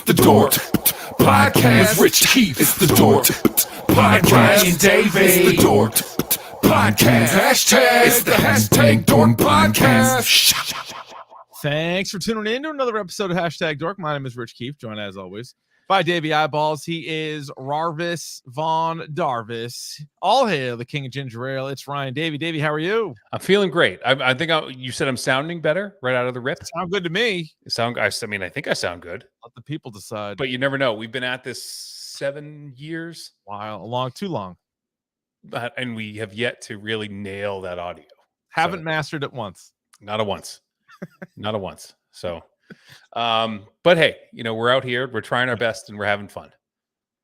the DORK podcast with Rich Keefe. It's the DORK podcast and Davey. It's the DORK podcast. Hashtag. It's the hashtag DORK podcast. Thanks for tuning in to another episode of Hashtag Dork. My name is Rich Keefe, joined as always by Davey Eyeballs. He is Rarvis Von Darvis. All hail the king of ginger ale. It's Ryan. Davey, how are you? I'm feeling great. I think you said I'm sounding better right out of the rip. Sound good to me. I think I sound good. Let the people decide. But you never know. We've been at this 7 years. Wow, too long. And we have yet to really nail that audio. Haven't mastered it once. Not a once. Not a once. So, but hey, we're out here, we're trying our best, and we're having fun.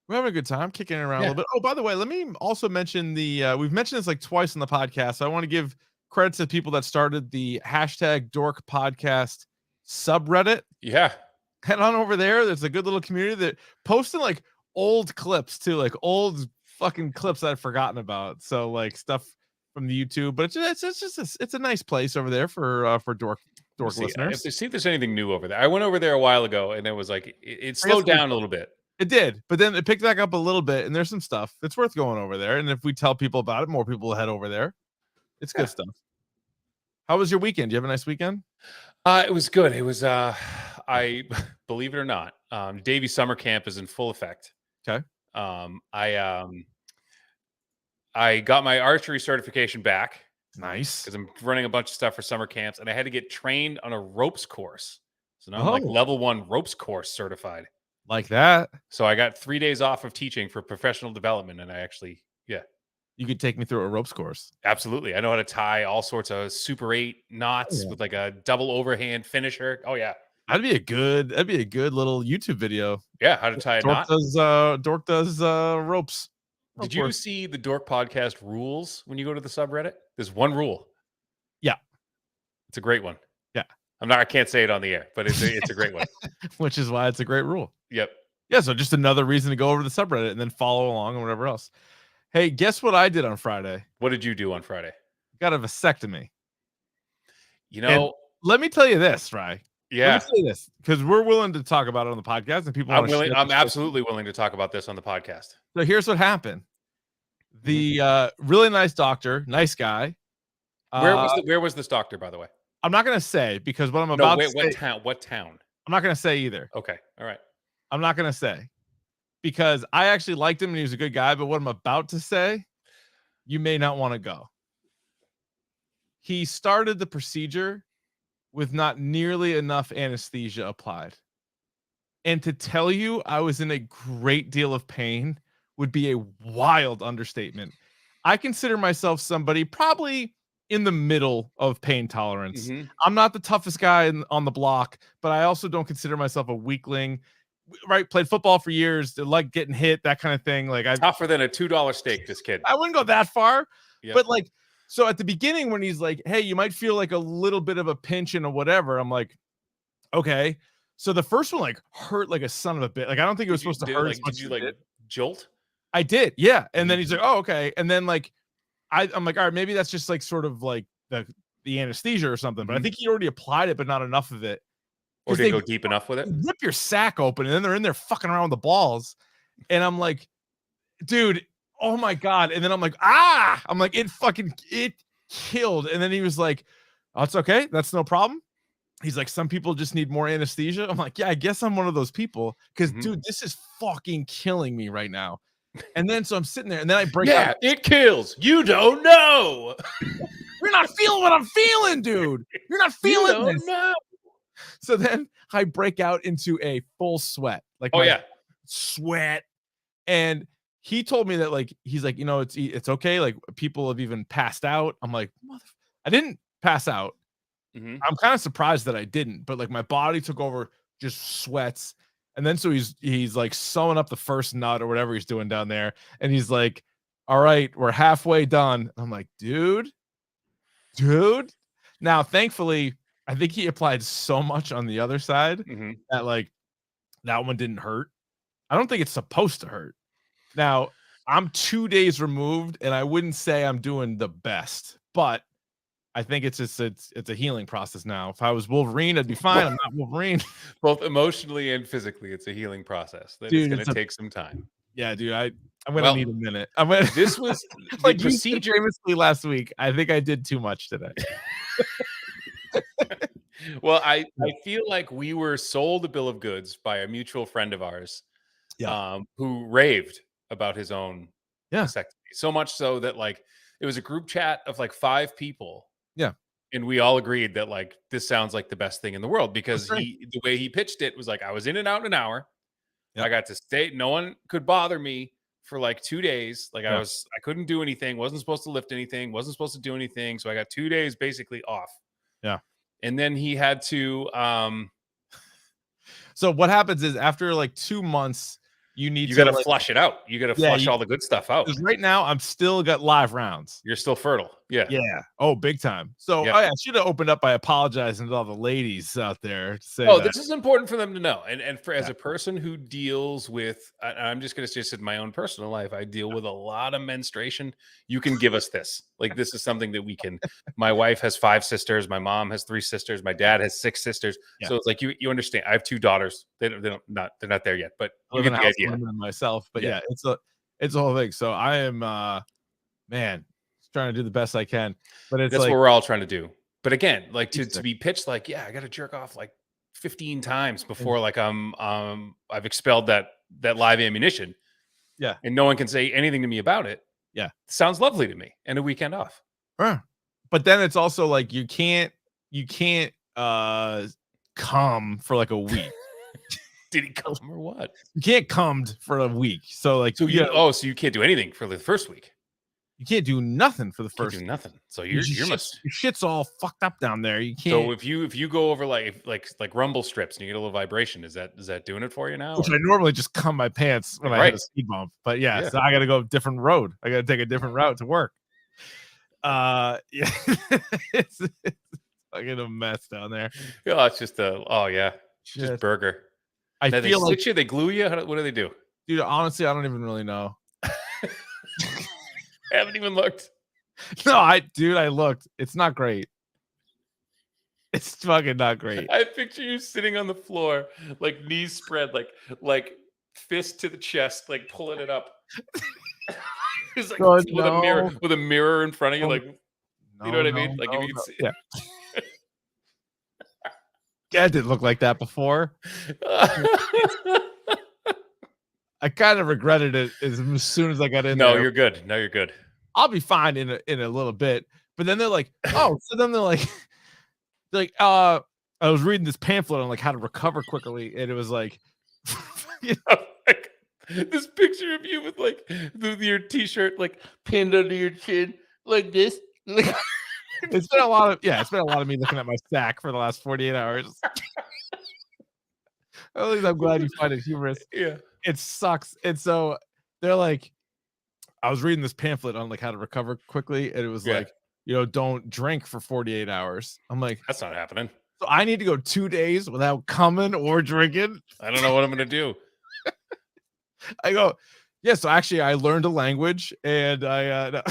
We're having a good time, kicking it around a little bit. Oh, by the way, let me also mention we've mentioned this like twice on the podcast. So I want to give credit to the people that started the Hashtag Dork podcast subreddit. Yeah. Head on over there. There's a good little community that posting like old clips too, like old fucking clips that I've forgotten about. So like stuff from the YouTube, but it's a nice place over there for Dork listeners. See if there's anything new over there. I went over there a while ago, and it was like it slowed down a little bit. It did, but then it picked back up a little bit, and there's some stuff that's worth going over there. And if we tell people about it, more people will head over there. It's good stuff. How was your weekend? Did you have a nice weekend? It was good. It was I believe it or not, Davey summer camp is in full effect. Okay. I got my archery certification back. Nice. Because I'm running a bunch of stuff for summer camps, and I had to get trained on a ropes course. So now I'm like level 1 ropes course certified. Like that. So I got 3 days off of teaching for professional development, and I actually, You could take me through a ropes course. Absolutely. I know how to tie all sorts of Super 8 knots with like a double overhand finisher. Oh yeah. That'd be a good little YouTube video. Yeah, how to tie a knot. Dork does ropes. Did you see the Dork podcast rules when you go to the subreddit? There's one rule. Yeah. It's a great one. Yeah. I can't say it on the air, but it's a great one. Which is why it's a great rule. Yep. Yeah, so just another reason to go over to the subreddit and then follow along and whatever else. Hey, guess what I did on Friday? What did you do on Friday? Got a vasectomy. And let me tell you this, Rye. Yeah. Let me tell you this, because we're willing to talk about it on the podcast, and people. I'm absolutely willing to talk about this on the podcast. So here's what happened. The really nice doctor, nice guy. Where was this doctor, by the way? I'm not gonna say, because what I'm about to say. What town? I'm not gonna say either. Okay. All right. I'm not gonna say, because I actually liked him and he was a good guy. But what I'm about to say, you may not want to go. He started the procedure with not nearly enough anesthesia applied. And to tell you I was in a great deal of pain would be a wild understatement. I consider myself somebody probably in the middle of pain tolerance. Mm-hmm. I'm not the toughest guy on the block, but I also don't consider myself a weakling. Right? Played football for years, like getting hit, that kind of thing. Like tougher than a $2 steak, this kid. I wouldn't go that far, but like, so at the beginning when he's like, hey, you might feel like a little bit of a pinch and a whatever, I'm like, okay. So the first one like hurt like a son of a bitch. Like I don't think it was supposed to hurt. Like, did you like jolt? I did, yeah. And then he's like, oh, okay. And then like I'm like, all right, maybe that's just like sort of like the anesthesia or something. But I think he already applied it, but not enough of it. Or did they go deep enough with it? Rip your sack open, and then they're in there fucking around with the balls. And I'm like, dude, oh my God. And then I'm like, I'm like, it killed. And then he was like, oh, it's okay. That's no problem. He's like, some people just need more anesthesia. I'm like, yeah, I guess I'm one of those people. Because, dude, this is fucking killing me right now. And then so I'm sitting there, and then I break out. Yeah, it kills. You don't know. You're not feeling what I'm feeling, dude. You're not feeling this. Know. So then I break out into a full sweat. Like, sweat. And he told me that, like, he's like, it's okay. Like, people have even passed out. I'm like, I didn't pass out. Mm-hmm. I'm kind of surprised that I didn't, but like my body took over, just sweats. And then so he's like sewing up the first nut or whatever he's doing down there. And he's like, all right, we're halfway done. I'm like, dude. Now, thankfully, I think he applied so much on the other side that like that one didn't hurt. I don't think it's supposed to hurt. Now, I'm 2 days removed, and I wouldn't say I'm doing the best, but I think it's a healing process now. If I was Wolverine, I'd be fine. I'm not Wolverine. Both emotionally and physically, it's a healing process that is going to take some time. Yeah, dude, I'm gonna need a minute. This was like the procedure famously last week. I think I did too much today. Well, I feel like we were sold a bill of goods by a mutual friend of ours, who raved about his own vasectomy. So much so that like it was a group chat of like 5 people. Yeah. And we all agreed that like this sounds like the best thing in the world because the way he pitched it was like I was in and out in an hour. Yep. I got to stay. No one could bother me for like 2 days. Like I couldn't do anything. Wasn't supposed to lift anything. Wasn't supposed to do anything. So I got 2 days basically off. Yeah. And then he had to. So what happens is after like 2 months, you got to flush it out. You got to flush all the good stuff out. Because right now I'm still got live rounds. You're still fertile. Yeah. Yeah. Oh, big time. So I should have opened up by apologizing to all the ladies out there. To say this is important for them to know. And for as a person who deals with, I'm just going to just in my own personal life, I deal with a lot of menstruation. You can give us this. Like this is something that we can. My wife has 5 sisters. My mom has 3 sisters. My dad has 6 sisters. Yeah. So it's like you understand. I have 2 daughters. They're not there yet, but you get the idea. Myself, but it's a whole thing. So I am man, trying to do the best I can, but that's what we're all trying to do. But again, like to be pitched like, I got to jerk off like 15 times before like I've expelled that live ammunition. Yeah. And no one can say anything to me about it. Yeah. Sounds lovely to me. And a weekend off. But then it's also like you can't come for like a week. Did he come or what? You can't come for a week. So like so you can't do anything for the first week. You can't do nothing for the first. Do nothing. So your shit's all fucked up down there. You can't. So if you go over like rumble strips and you get a little vibration, is that doing it for you now? Which I normally just cum my pants when I hit a speed bump, but so I got to go a different road. I got to take a different route to work. It's fucking a mess down there. Oh, it's just just burger. I now feel like they glue you. What do they do, dude? Honestly, I don't even really know. I haven't even looked. No, I looked. It's not great. It's fucking not great. I picture you sitting on the floor, like knees spread, like fist to the chest, like pulling it up. It's like with a mirror in front of you, like you know what I mean? Like if you can see. Yeah. Yeah, it didn't look like that before. I kind of regretted it as soon as I got in there. No, you're good. No, you're good. I'll be fine in a little bit. But then they're like, I was reading this pamphlet on like how to recover quickly, and it was like, like this picture of you with like your t-shirt like pinned under your chin like this. It's been a lot of me looking at my sack for the last 48 hours. At least I'm glad you find it humorous. Yeah. It sucks. And so they're like, I was reading this pamphlet on like how to recover quickly, and it was like, don't drink for 48 hours. I'm like, that's not happening. So I need to go 2 days without coming or drinking. I don't know what I'm gonna do. I go, so actually I learned a language, and I no.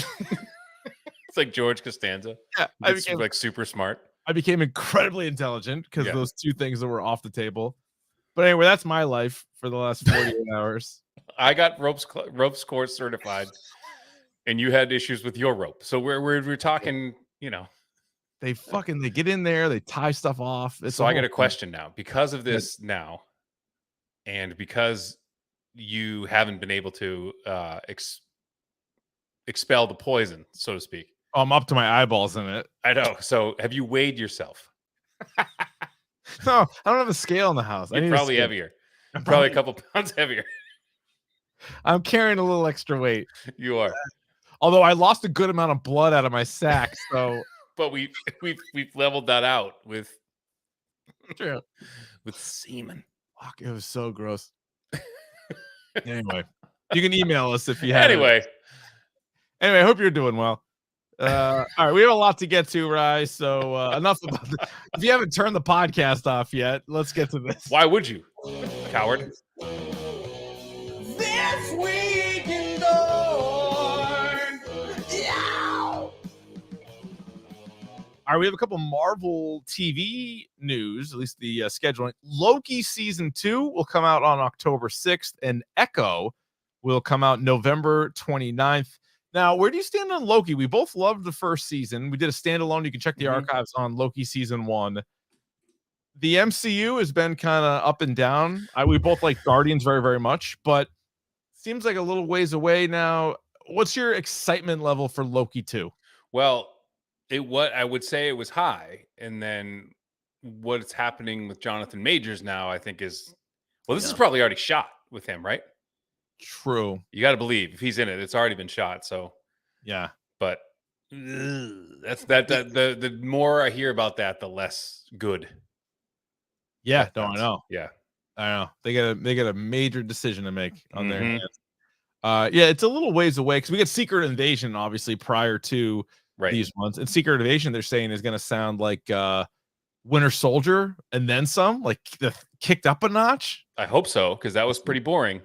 It's like George Costanza. Yeah, I became like super smart. I became incredibly intelligent because those 2 things that were off the table. But anyway, that's my life for the last 48 hours. I got ropes course certified, and you had issues with your rope. So we're talking, They get in there, they tie stuff off. So I get a question now because of this now, and because you haven't been able to expel the poison, so to speak. I'm up to my eyeballs in it. I know. So have you weighed yourself? No, I don't have a scale in the house. You're probably heavier. Probably a couple pounds heavier. I'm carrying a little extra weight. You are. Although I lost a good amount of blood out of my sack, so. But we've leveled that out with semen. Fuck, it was so gross. Anyway, you can email us if you have. Anyway, I hope you're doing well. All right, we have a lot to get to, Rye. So enough about that. If you haven't turned the podcast off yet, let's get to this. Why would you, coward? This week in DORK. All right, we have a couple Marvel TV news, at least the scheduling. Loki season 2 will come out on October 6th, and Echo will come out November 29th. Now, where do you stand on Loki? We both loved the first season. We did a standalone. You can check the archives on Loki season 1. The MCU has been kind of up and down. We both like Guardians very, very much, but seems like a little ways away now. What's your excitement level for Loki 2? Well, what I would say it was high, and then what's happening with Jonathan Majors now, I think is this is probably already shot with him, right? True. You got to believe if he's in it, it's already been shot. So yeah, but that's the more I hear about that, the less good. Yeah, I know. Yeah, I know. They got a major decision to make on their hands. Yeah, it's a little ways away because we get Secret Invasion obviously prior to these ones, and Secret Invasion they're saying is going to sound like Winter Soldier and then some, like kicked up a notch. I hope so because that was pretty boring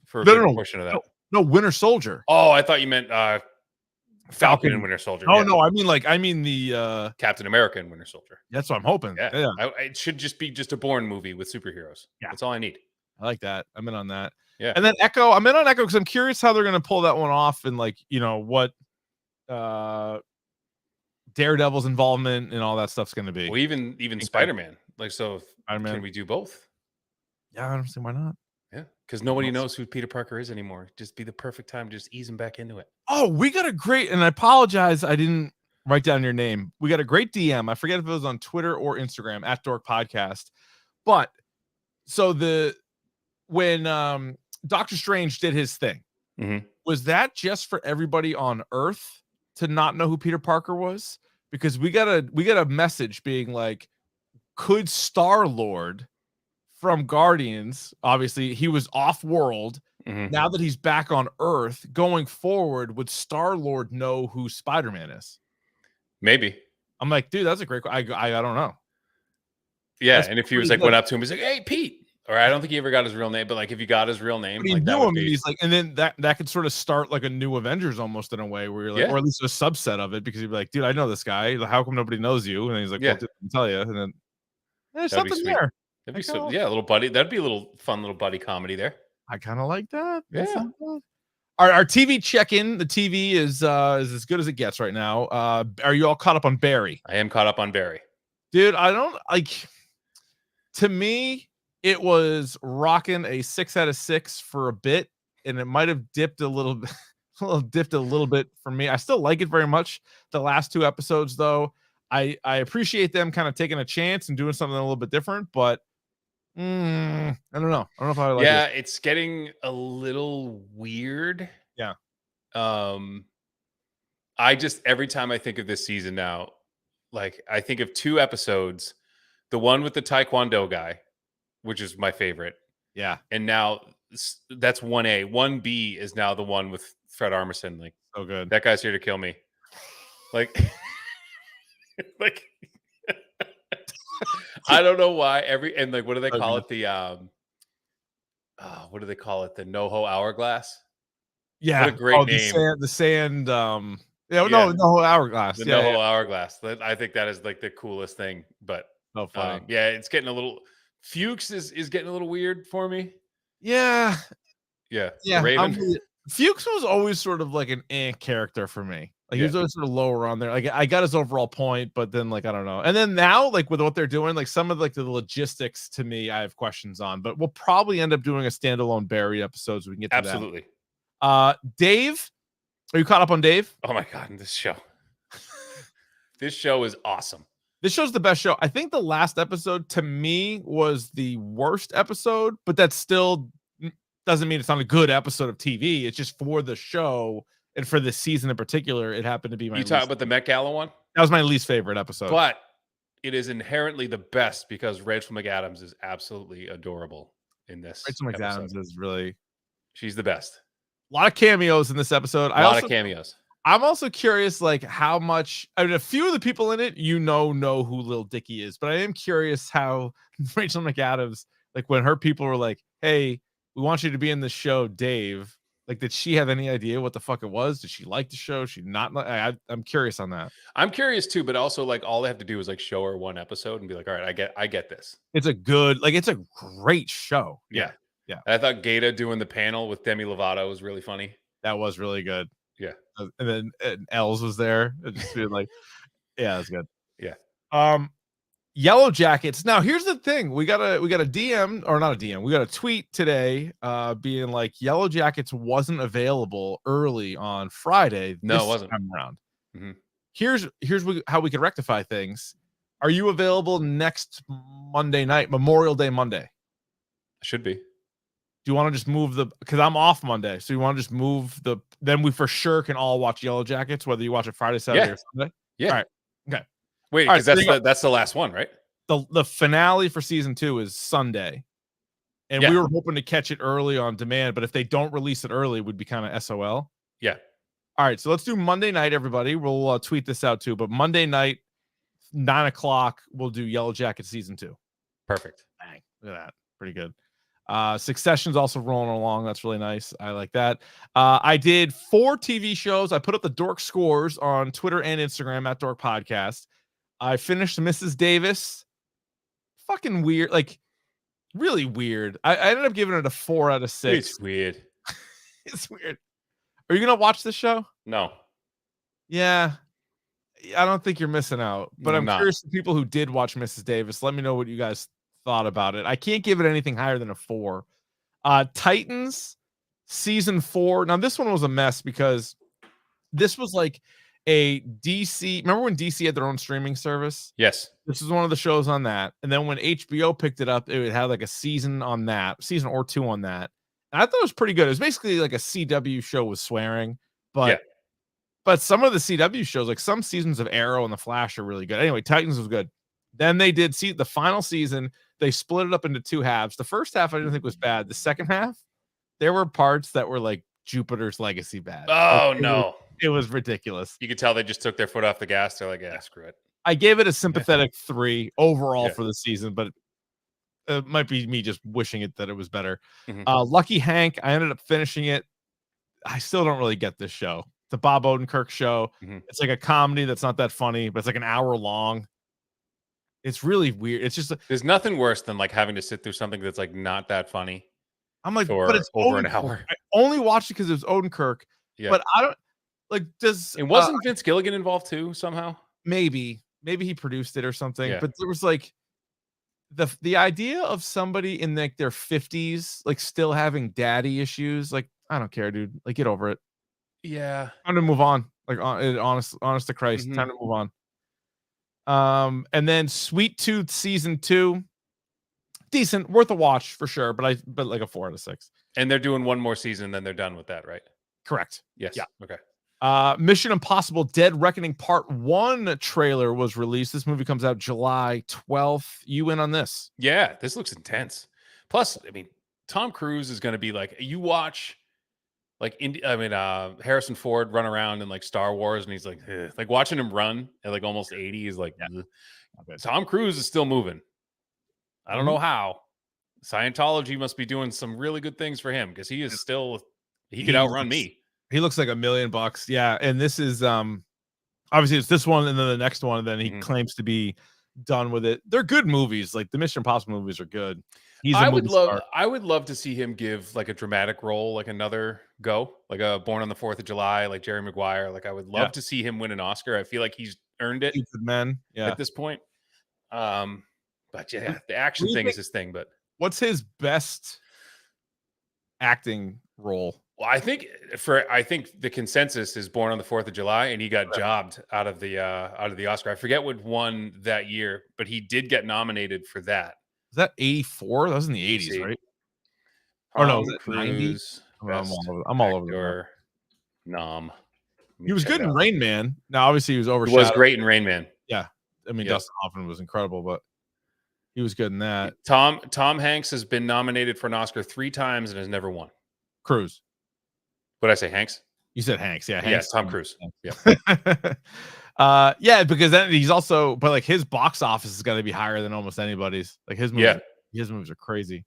for a good portion of that. No, Winter Soldier. Oh, I thought you meant Falcon and Winter Soldier. Oh no, I mean the Captain America and Winter Soldier. That's what I'm hoping. Yeah. It should just be a Bourne movie with superheroes. Yeah, that's all I need. I like that. I'm in on that. Yeah, and then Echo. I'm in on Echo because I'm curious how they're going to pull that one off, and like what Daredevil's involvement and all that stuff's going to be. Well, even Spider-Man. Like, so can we do both? Yeah, I don't see why not. Yeah, because nobody knows who Peter Parker is anymore. Just be the perfect time to just ease him back into it. Oh, we got a great, and I apologize, I didn't write down your name. We got a great DM. I forget if it was on Twitter or Instagram at Dork Podcast. But so when Doctor Strange did his thing, was that just for everybody on Earth to not know who Peter Parker was? Because we got a message being like, could Star-Lord from Guardians, obviously he was off-world. Now that he's back on Earth, going forward, would Star-Lord know who Spider-Man is? Maybe. I'm like, dude, that's a great. I don't know. Yeah, and if he was like went up to him, he's like, "Hey, Pete." Or I don't think he ever got his real name, but like if you got his real name, but he knew him, and he's like, and then that could sort of start like a new Avengers almost in a way where you're like, or at least a subset of it, because you'd be like, dude, I know this guy. How come nobody knows you? And he's like, well, I didn't tell you. And then there's something there. That'd be so, a little buddy. That'd be a little fun, little buddy comedy there. I kind of like that. Yeah. Our TV check-in. The TV is as good as it gets right now. Are you all caught up on Barry? I am caught up on Barry, dude. I don't like. To me, it was rocking a 6 out of 6 for a bit, and it might have dipped a little bit. Dipped a little bit for me. I still like it very much. The last 2 episodes, though, I appreciate them kind of taking a chance and doing something a little bit different, but. I don't know. I don't know if I like it. Yeah, it's getting a little weird. Yeah. I just every time I think of this season now, like I think of 2 episodes, the one with the Taekwondo guy, which is my favorite. Yeah. And now that's 1A. 1B is now the one with Fred Armisen. Like, so good. That guy's here to kill me. Like, like I don't know why and like what do they call it? The what do they call it? The NoHo Hourglass. Yeah, what a great name. The sand. No Hourglass. The NoHo Hourglass. I think that is like the coolest thing. But funny. Yeah, it's getting a little. Fuchs is getting a little weird for me. Yeah. Raven. Fuchs was always sort of like an character for me. Like he was always sort of lower on there. Like I got his overall point, but then like I don't know. And then now, like with what they're doing, like some of like the logistics to me, I have questions on. But we'll probably end up doing a standalone Barry episode so we can get to absolutely. That. Dave, are you caught up on Dave? Oh my god, this show. This show is awesome. This show's the best show. I think the last episode to me was the worst episode, but that still doesn't mean it's not a good episode of TV. It's just for the show. And for this season in particular, it happened to be my. You talk about the Met Gala one? That was my least favorite episode. But it is inherently the best because Rachel McAdams is absolutely adorable in this. Rachel McAdams is really. She's the best. A lot of cameos in this episode. A lot of cameos. I'm also curious, like how much. I mean, a few of the people in it, know who Lil Dicky is, but I am curious how Rachel McAdams, like when her people were like, "Hey, we want you to be in the show, Dave." Like, did she have any idea what the fuck it was? Did she like the show? She not? I'm curious on that. I'm curious too, but also like all they have to do is like show her one episode and be like, all right, I get this. It's a great show. Yeah. And I thought Gata doing the panel with Demi Lovato was really funny. That was really good. Yeah. And then Els was there. Just being like, yeah, that's good. Yeah. Yellow Jackets. Now, here's the thing. We got a DM, or not a DM. We got a tweet today being like Yellow Jackets wasn't available early on Friday. No, it wasn't. Time around. Mm-hmm. Here's how we could rectify things. Are you available next Monday night, Memorial Day Monday? Should be. Do you want to just move because I'm off Monday, so you want to just move then we for sure can all watch Yellow Jackets, whether you watch it Friday, Saturday, or Sunday? Yeah. All right. Okay. Wait, because that's the last one, right? The finale for season 2 is Sunday. And we were hoping to catch it early on demand, but if they don't release it early, it would be kind of SOL. Yeah. All right, so let's do Monday night, everybody. We'll tweet this out too, but Monday night, 9:00, we'll do Yellow Jacket season 2. Perfect. Bang. Look at that. Pretty good. Succession's also rolling along. That's really nice. I like that. I did 4 TV shows. I put up the Dork scores on Twitter and Instagram at Dork Podcast. I finished Mrs. Davis. Fucking weird. Like, really weird. I ended up giving it a 4 out of 6. It's weird. It's weird. Are you going to watch this show? No. Yeah. I don't think you're missing out. But I'm curious to people who did watch Mrs. Davis. Let me know what you guys thought about it. I can't give it anything higher than a 4. Titans season 4. Now, this one was a mess because this was like a DC. Remember when DC had their own streaming service? Yes. This is one of the shows on that. And then when HBO picked it up, it would have like a season on that, season or 2 on that. And I thought it was pretty good. It was basically like a CW show with swearing, but some of the CW shows, like some seasons of Arrow and The Flash, are really good. Anyway, Titans was good. Then they did the final season. They split it up into 2 halves. The first half I didn't think was bad. The second half, there were parts that were like Jupiter's Legacy bad. Oh, like, no. It was ridiculous. You could tell they just took their foot off the gas. They're like, yeah, screw it. I gave it a sympathetic 3 overall for the season, but it might be me just wishing that it was better. Mm-hmm. Lucky Hank, I ended up finishing it. I still don't really get this show. It's a Bob Odenkirk show. Mm-hmm. It's like a comedy that's not that funny, but it's like an hour long. It's really weird. It's just there's nothing worse than like having to sit through something that's like not that funny. I'm like, but it's over an hour. I only watched it because it was Odenkirk. Yeah. But I don't like. And wasn't Vince Gilligan involved too somehow? Maybe he produced it or something. Yeah. But there was like the idea of somebody in like their 50s like still having daddy issues. Like, I don't care, dude. Like, get over it. Yeah, time to move on. Like, honest to Christ, time to move on. And then Sweet Tooth season 2, decent, worth a watch for sure, but like a 4 out of 6. And they're doing one more season, then they're done with that, right? Correct. Yes. Yeah. Okay. Mission Impossible Dead Reckoning Part 1 trailer was released. This movie comes out July 12th. You in on this? Yeah, this looks intense. Plus, I mean, Tom Cruise is going to be like, you watch like Harrison Ford run around in like Star Wars, and he's like, ugh. Like watching him run at like almost 80, he's like, Tom Cruise is still moving. I don't know how. Scientology must be doing some really good things for him because he is still, he could outrun me. He looks like $1 million. Yeah. And this is obviously it's this one and then the next one, and then he claims to be done with it. They're good movies. Like the Mission Impossible movies are good. I would love to see him give like a dramatic role, like another go, like a Born on the 4th of July, like Jerry Maguire. Like I would love to see him win an Oscar. I feel like he's earned it at this point. But yeah, the action thing is his thing. But what's his best acting role? Well, I think the consensus is Born on the 4th of July, and he got jobbed out of the Oscar. I forget what won that year, but he did get nominated for that. Was that 84? That was in the 80s, right? Or no, was it 90? I'm all over your nom. He was good in Rain Man. Now, obviously, he was overshadowed. He was great in Rain Man. Yeah, I mean, Dustin Hoffman was incredible, but he was good in that. Tom Hanks has been nominated for an Oscar 3 times and has never won. Cruise. What did I say, Hanks? You said Hanks, yeah. Yes, Tom Cruise. Yeah. Yeah, because then he's also, but like his box office is got to be higher than almost anybody's. Like his movies are crazy.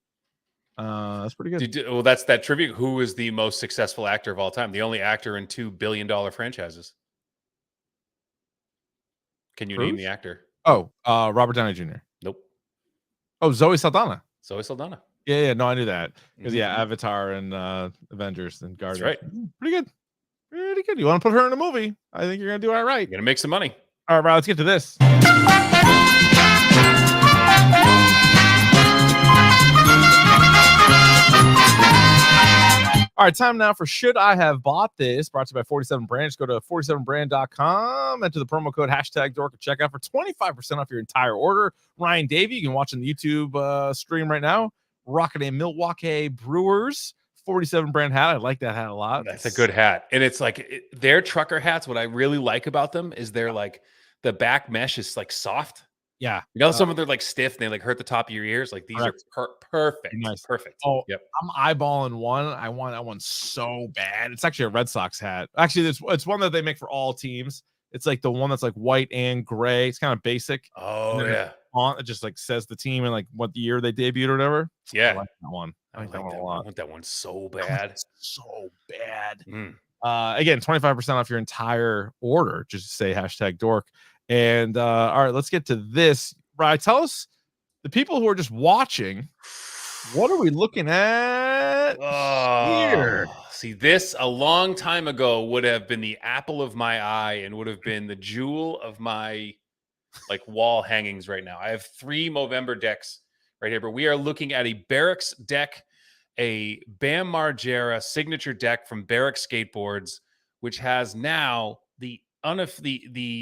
That's pretty good. Well, that's that trivia. Who is the most successful actor of all time? The only actor in $2 billion franchises. Can you name the actor? Oh, Robert Downey Jr. Nope. Oh, Zoe Saldana. Zoe Saldana. Yeah, no, I knew that because Avatar and Avengers and Guardians. That's right. Pretty good. Pretty good. You want to put her in a movie? I think you're gonna do all right. You're gonna make some money. All right, Brian, let's get to this. All right, time now for Should I Have Bought This? Brought to you by 47 Brand. Just go to 47brand.com, enter the promo code #DORK at checkout for 25% off your entire order. Ryan Davey, you can watch on the YouTube stream right now. Rocking a Milwaukee Brewers 47 Brand hat. I like that hat a lot. That's a good hat. And it's like their trucker hats. What I really like about them is they're like the back mesh is like soft. Yeah. You know, some of them are like stiff and they like hurt the top of your ears. Like these are perfect. Nice. Perfect. Oh, yep. I'm eyeballing one. I want that one so bad. It's actually a Red Sox hat. Actually, it's one that they make for all teams. It's like the one that's like white and gray. It's kind of basic. Oh, yeah. It just like says the team and like what year they debuted or whatever. Yeah. I like that one. I like that one a lot. I want that one so bad. So bad. Again, 25% off your entire order. Just say #dork. And all right, let's get to this. Right, tell us, the people who are just watching, what are we looking at here? See, this a long time ago would have been the apple of my eye and would have been the jewel of my like wall hangings right now. I have 3 Movember decks right here, but we are looking at a Barracks deck, a Bam Margera signature deck from Barracks Skateboards, which has now the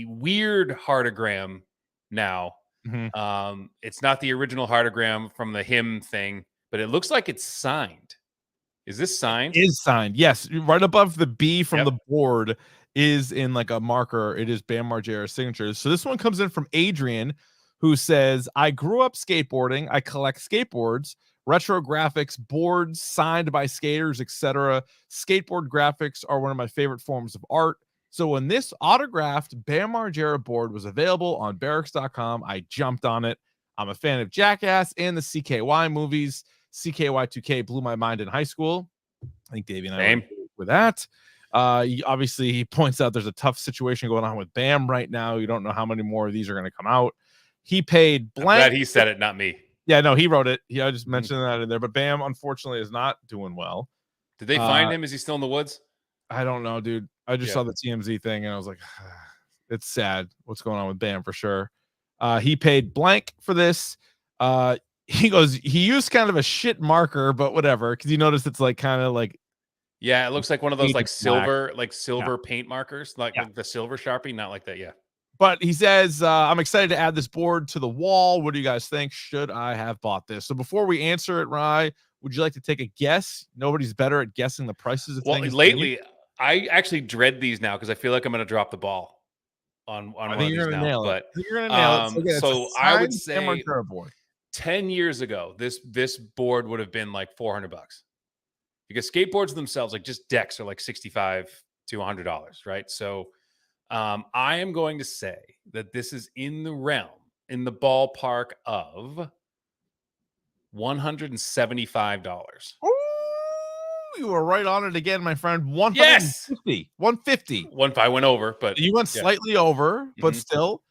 weird heartogram now. It's not the original heartogram from the hymn thing, but it looks like it's signed. Is this signed? It is signed. Yes, right above the B from the board is in like a marker. It is Bam Margera's signature. So this one comes in from Adrian, who says, I grew up skateboarding. I collect skateboards, retro graphics, boards signed by skaters, etc. Skateboard graphics are one of my favorite forms of art. So when this autographed Bam Margera board was available on barracks.com, I jumped on it. I'm a fan of Jackass and the CKY movies. CKY2K blew my mind in high school. I think Davey and I were with that. He points out there's a tough situation going on with Bam right now. You don't know how many more of these are going to come out. He paid blank. I'm glad he said it, not me. Yeah, no, he wrote it. I just mentioned that in there. But Bam, unfortunately, is not doing well. Did they find him? Is he still in the woods? I don't know, dude. I just saw the TMZ thing and I was like, it's sad what's going on with Bam for sure. He paid blank for this. He goes, he used kind of a shit marker, but whatever, because you notice it's like kind of like, yeah, it looks like one of those like silver paint markers, like the silver Sharpie, not like that. Yeah. But he says, I'm excited to add this board to the wall. What do you guys think? Should I have bought this? So before we answer it, Rye, would you like to take a guess? Nobody's better at guessing the prices of things. Lately, I actually dread these now because I feel like I'm going to drop the ball on one of these now. But you're going to nail it. So I would say 10 years ago, this board would have been like $400 because skateboards themselves, like just decks, are like $65 to $100, right? So I am going to say that this is in the ballpark of $175. Ooh, you were right on it again, my friend. 150. 150. I went over, but you went slightly over, but still,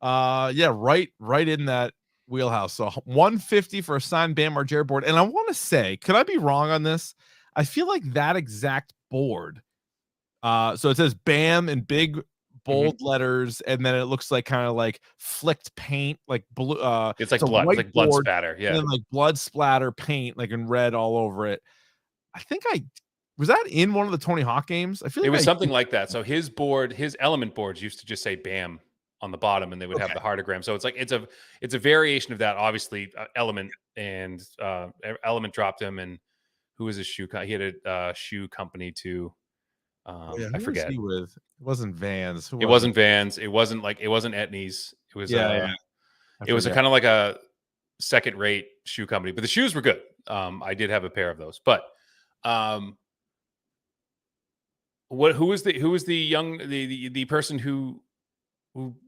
right in that wheelhouse. So 150 for a signed Bam Margera board. And I want to say, could I be wrong on this? I feel like that exact board. So it says Bam in big bold letters, and then it looks like kind of like flicked paint, like blue. It's like blood, it's like blood spatter, and then like blood splatter paint, like in red all over it. I think was that in one of the Tony Hawk games. I feel like it was something like that. So his element boards used to just say Bam on the bottom, and they would have the heartogram. So it's like it's a variation of that. Obviously, Element and Element dropped him, and who was his shoe? He had a shoe company too. I forget. It wasn't Vans. It wasn't Vans. It wasn't Etnies. It was it was kind of like a second-rate shoe company, but the shoes were good. I did have a pair of those, but who was the person who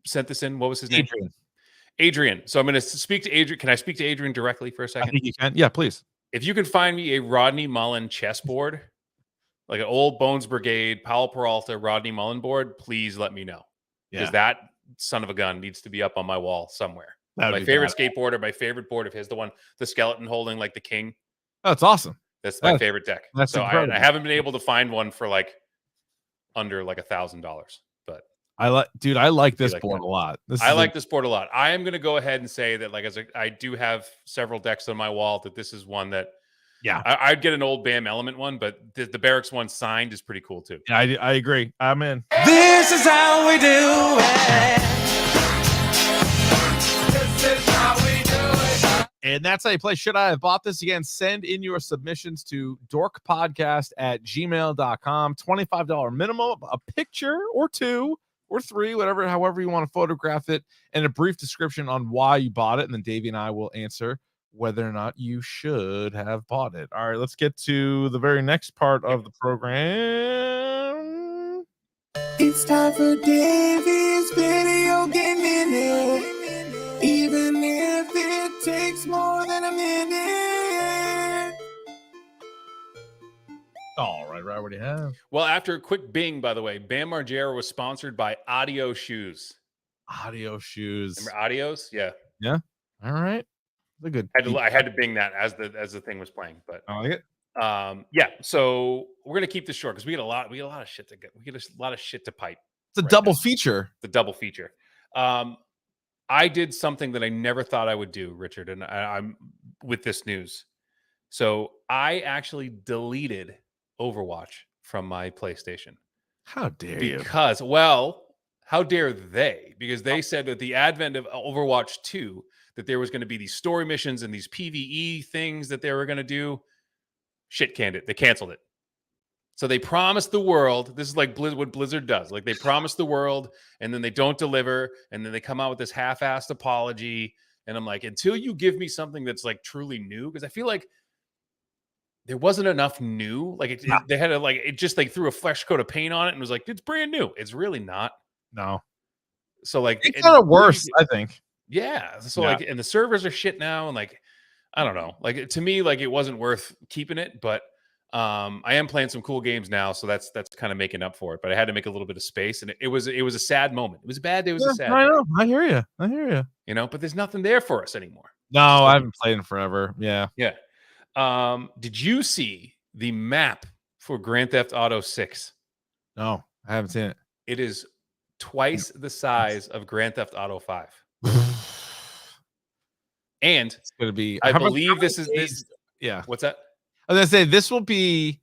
sent this in? What was his name? Adrian. So I'm going to speak to Adrian. Can I speak to Adrian directly for a second? I think you can. Yeah, please. if you can find me a Rodney Mullen chessboard, like an old Bones Brigade, Powell Peralta, Rodney Mullen board, please let me know. Because that son of a gun needs to be up on my wall somewhere. My favorite skateboarder, my favorite board of his, the skeleton holding like the king. Oh, that's awesome. That's my favorite deck. That's so I haven't been able to find one for like under like $1,000, but I like this board a lot. I like this board a lot. I am going to go ahead and say that, like, I do have several decks on my wall, that this is one that, I'd get an old BAM Element one, but the Barracks one signed is pretty cool too. Yeah, I agree. I'm in. This is how we do it. This is how we do it. And that's how you play Should I Have Bought This? Again, send in your submissions to dorkpodcast@gmail.com. $25 minimum, a picture or 2 or 3, however you want to photograph it, and a brief description on why you bought it. And then Davey and I will answer whether or not you should have bought it. All right, let's get to the very next part of the program. It's time for Davey's video game minute. Even if it takes more than a minute. All right, what do you have? Well, after a quick bing, by the way, Bam Margera was sponsored by Audio Shoes. Audio Shoes. Remember Audios? Yeah. Yeah. All right. That's a good. I had to bing that as the thing was playing, but I like it. Yeah. So we're gonna keep this short because we get a lot of shit to get. We get a lot of shit to pipe. It's a double feature. The double feature. I did something that I never thought I would do, Richard, and I'm with this news. So I actually deleted Overwatch from my PlayStation. How dare you? Because, well, how dare they? Because they said that the advent of Overwatch 2, that there was going to be these story missions and these PvE things that they were going to do. Shit canned it. They canceled it. So they promised the world. This is like what Blizzard does. Like, they promise the world, and then they don't deliver, and then they come out with this half-assed apology. And I'm like, until you give me something that's like truly new, because I feel like there wasn't enough new. Like they had it just like threw a fresh coat of paint on it and was like, it's brand new. It's really not. No. So like, it's kind of worse, I think. Yeah. So like, and the servers are shit now, and like, I don't know. Like, to me, like, it wasn't worth keeping it, but I am playing some cool games now, so that's kind of making up for it. But I had to make a little bit of space, and it was a sad moment. It was bad. It was a sad. I know. I hear you. You know, but there's nothing there for us anymore. No, I haven't played in forever. Yeah. Yeah. Did you see the map for Grand Theft Auto 6? No, I haven't seen it. It is twice the size of Grand Theft Auto 5. And it's going to be, I believe this is. Yeah. What's that? I was going to say, this will be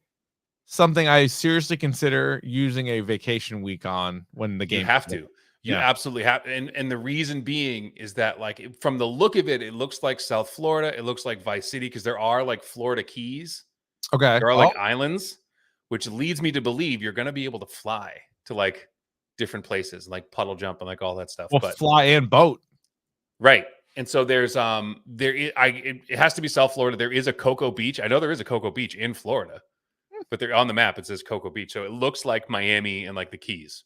something I seriously consider using a vacation week on when the game. You have to. You absolutely have. And the reason being is that, like, from the look of it, it looks like South Florida. It looks like Vice City, because there are like Florida Keys. Okay. There are like islands, which leads me to believe you're going to be able to fly to like different places, like puddle jump and like all that stuff. Well, but fly and boat. Right. And so there's it has to be South Florida. There is a Cocoa Beach. I know there is a Cocoa Beach in Florida, but they're on the map. It says Cocoa Beach. So it looks like Miami and like the Keys,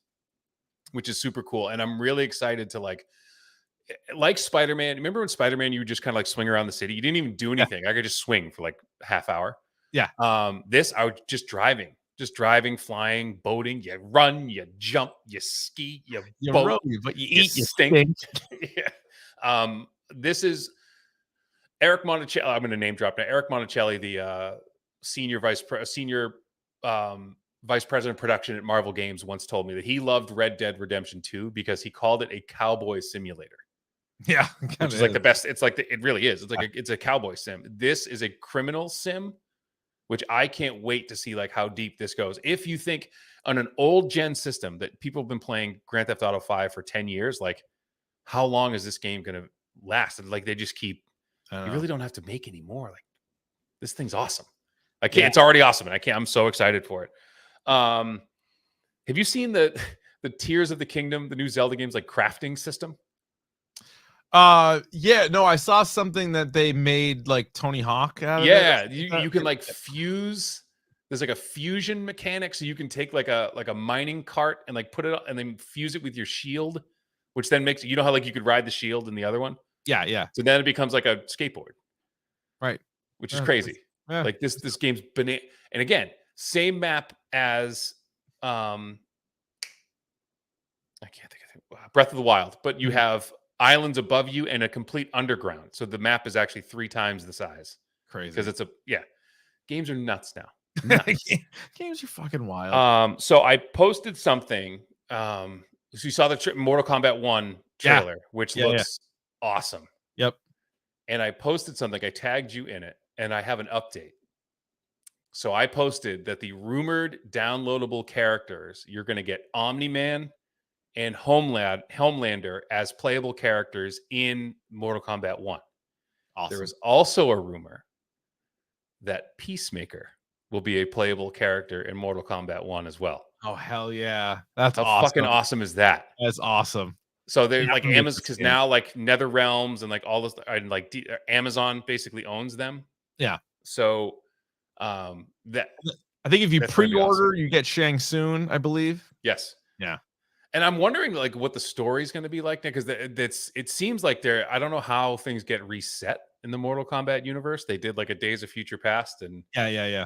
which is super cool. And I'm really excited to like Spider-Man. Remember when Spider-Man, you would just kind of like swing around the city? You didn't even do anything. I could just swing for like half hour. Yeah. This, I was just driving, flying, boating. You run, you jump, you ski, you boat, roll, but you eat, you stink. Yeah. This is Eric Monticelli. I'm going to name drop now. Eric Monticelli, the senior vice president of production at Marvel Games, once told me that he loved Red Dead Redemption 2 because he called it a cowboy simulator. Yeah, which is like the best. It's like it really is. It's like it's a cowboy sim. This is a criminal sim, which I can't wait to see like how deep this goes. If you think on an old gen system that people have been playing Grand Theft Auto 5 for 10 years, like how long is this game going to last? And like they just keep. You really don't have to make any more. Like this thing's awesome. I can't. Yeah. It's already awesome, and I can't. I'm so excited for it. Have you seen the Tears of the Kingdom, the new Zelda games, like crafting system? Yeah, no, I saw something that they made like Tony Hawk out of it. Yeah, you can like fuse. There's like a fusion mechanic, so you can take like a mining cart and like put it and then fuse it with your shield, which then makes, you know how like you could ride the shield in the other one? Yeah. So then it becomes like a skateboard. Right. Which is crazy. Yeah. Like this game's banana. And again, same map as I can't think of it. Breath of the Wild, but you have islands above you and a complete underground. So the map is actually 3 times the size. Crazy. Because it's games are nuts now. Nuts. Games are fucking wild. So I posted something. So you saw the Mortal Kombat 1 trailer, which looks awesome. Yep. And I posted something. I tagged you in it, and I have an update. So I posted that the rumored downloadable characters, you're going to get Omni-Man and Homelander as playable characters in Mortal Kombat 1. Awesome. There was also a rumor that Peacemaker will be a playable character in Mortal Kombat 1 as well. Oh, hell yeah. That's How awesome. fucking awesome is that? That's awesome. So they're like Amazon, because now like Nether Realms and like all this, and like Amazon basically owns them. Yeah. So that I think if you pre-order, you get Shang Tsung, I believe. Yes. Yeah. And I'm wondering like what the story is going to be like now, because it seems like I don't know how things get reset in the Mortal Kombat universe. They did like a Days of Future Past, and yeah.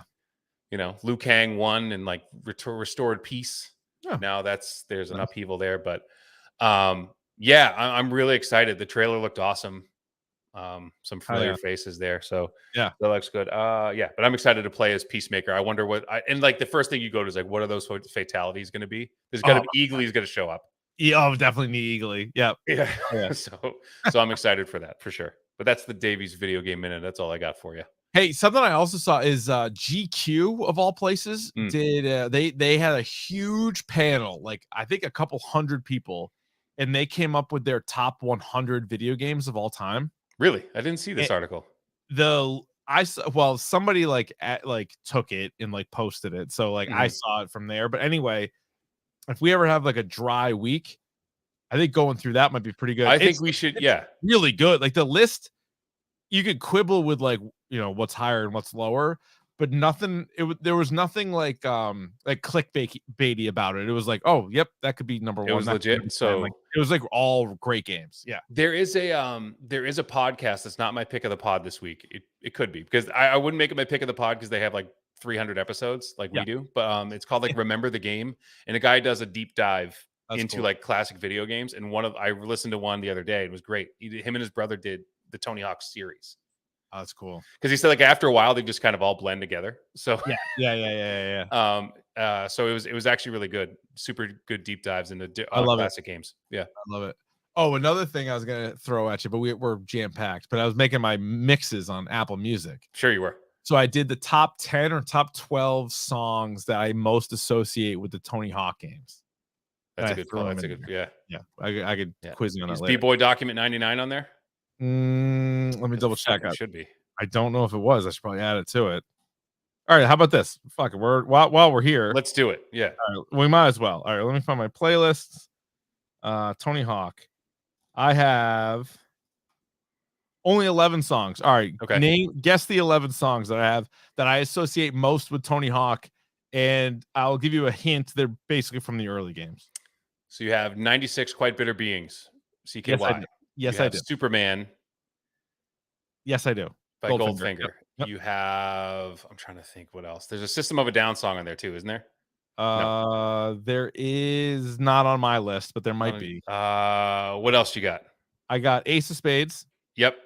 You know, Liu Kang won and like restored peace. Oh. Now there's an upheaval there, but yeah, I'm really excited. The trailer looked awesome. Some familiar faces there, so yeah, that looks good. Yeah, but I'm excited to play as Peacemaker. I wonder and like the first thing you go to is like, what are those fatalities going to be? There's got to be Eagly's going to show up. Yeah, definitely need Eagly. Yep. Yeah. So I'm excited for that for sure. But that's the Davies video game minute. That's all I got for you. Hey, something I also saw is GQ of all places did they had a huge panel, like I think a couple hundred people, and they came up with their top 100 video games of all time. Really? I didn't see this article. Somebody like took it and like posted it, so like I saw it from there. But anyway, if we ever have like a dry week, I think going through that might be pretty good. I think we should. Yeah, really good. Like the list, you could quibble with like, you know, what's higher and what's lower, but nothing. There was nothing like clickbaity about it. It was like, oh, yep, that could be number one. It was legit. So like, it was like all great games. Yeah. There is a podcast that's not my pick of the pod this week. It could be, because I wouldn't make it my pick of the pod because they have like 300 episodes like we do. But it's called like Remember the Game, and a guy does a deep dive into like classic video games. And I listened to one the other day. It was great. Him and his brother did the Tony Hawk series. Oh, that's cool. Because he said like after a while they just kind of all blend together. So yeah. So it was actually really good. Super good deep dives into classic games. Yeah, I love it. Oh, another thing I was gonna throw at you, but we're jam packed. But I was making my mixes on Apple Music. Sure, you were. So I did the top 10 or top 12 songs that I most associate with the Tony Hawk games. That's a good call. That's a good. Yeah. I could quiz you on that later. B-Boy Document 99 on there? Let me double check. It should be. I don't know if it was. I should probably add it to it. All right, how about this? Fuck it. While we're here, let's do it. Yeah, all right, we might as well. All right, let me find my playlists. Tony Hawk. I have only 11 songs. All right, okay. Guess the 11 songs that I have that I associate most with Tony Hawk, and I'll give you a hint. They're basically from the early games. So you have 96 Quite Bitter Beings, CKY. Yes, I do. Superman. Yes, I do. By Goldfinger. Yep. You have, I'm trying to think what else. There's a System of a Down song on there too, isn't there? No. There is not on my list, but there might be. What else you got? I got Ace of Spades. Yep.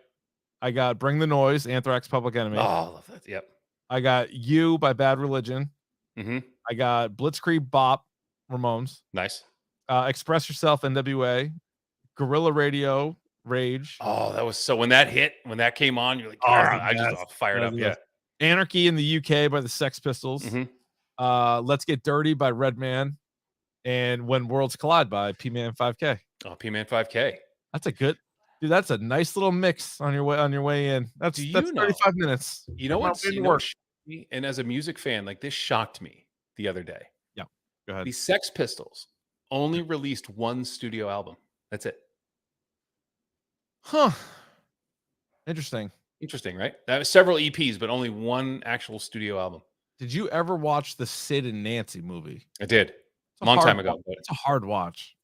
I got Bring the Noise, Anthrax, Public Enemy. Oh, I love that. Yep. I got You by Bad Religion. I got Blitzkrieg Bop, Ramones. Nice. Express Yourself, NWA. Guerrilla Radio, Rage. Oh, that was so when that came on, you're like, I just fired up. Yeah. Anarchy in the UK by the Sex Pistols. Let's Get Dirty by Redman, and When Worlds Collide by P-Man 5K. Oh, P-Man 5K. That's that's a nice little mix on your way in. That's 35 minutes. You know what's and as a music fan, like this shocked me the other day. Yeah. Go ahead. The Sex Pistols only released one studio album. That's it. Huh. Interesting, right? That was several EPs, but only one actual studio album. Did you ever watch the Sid and Nancy movie? I did. A long time ago. It's a hard watch.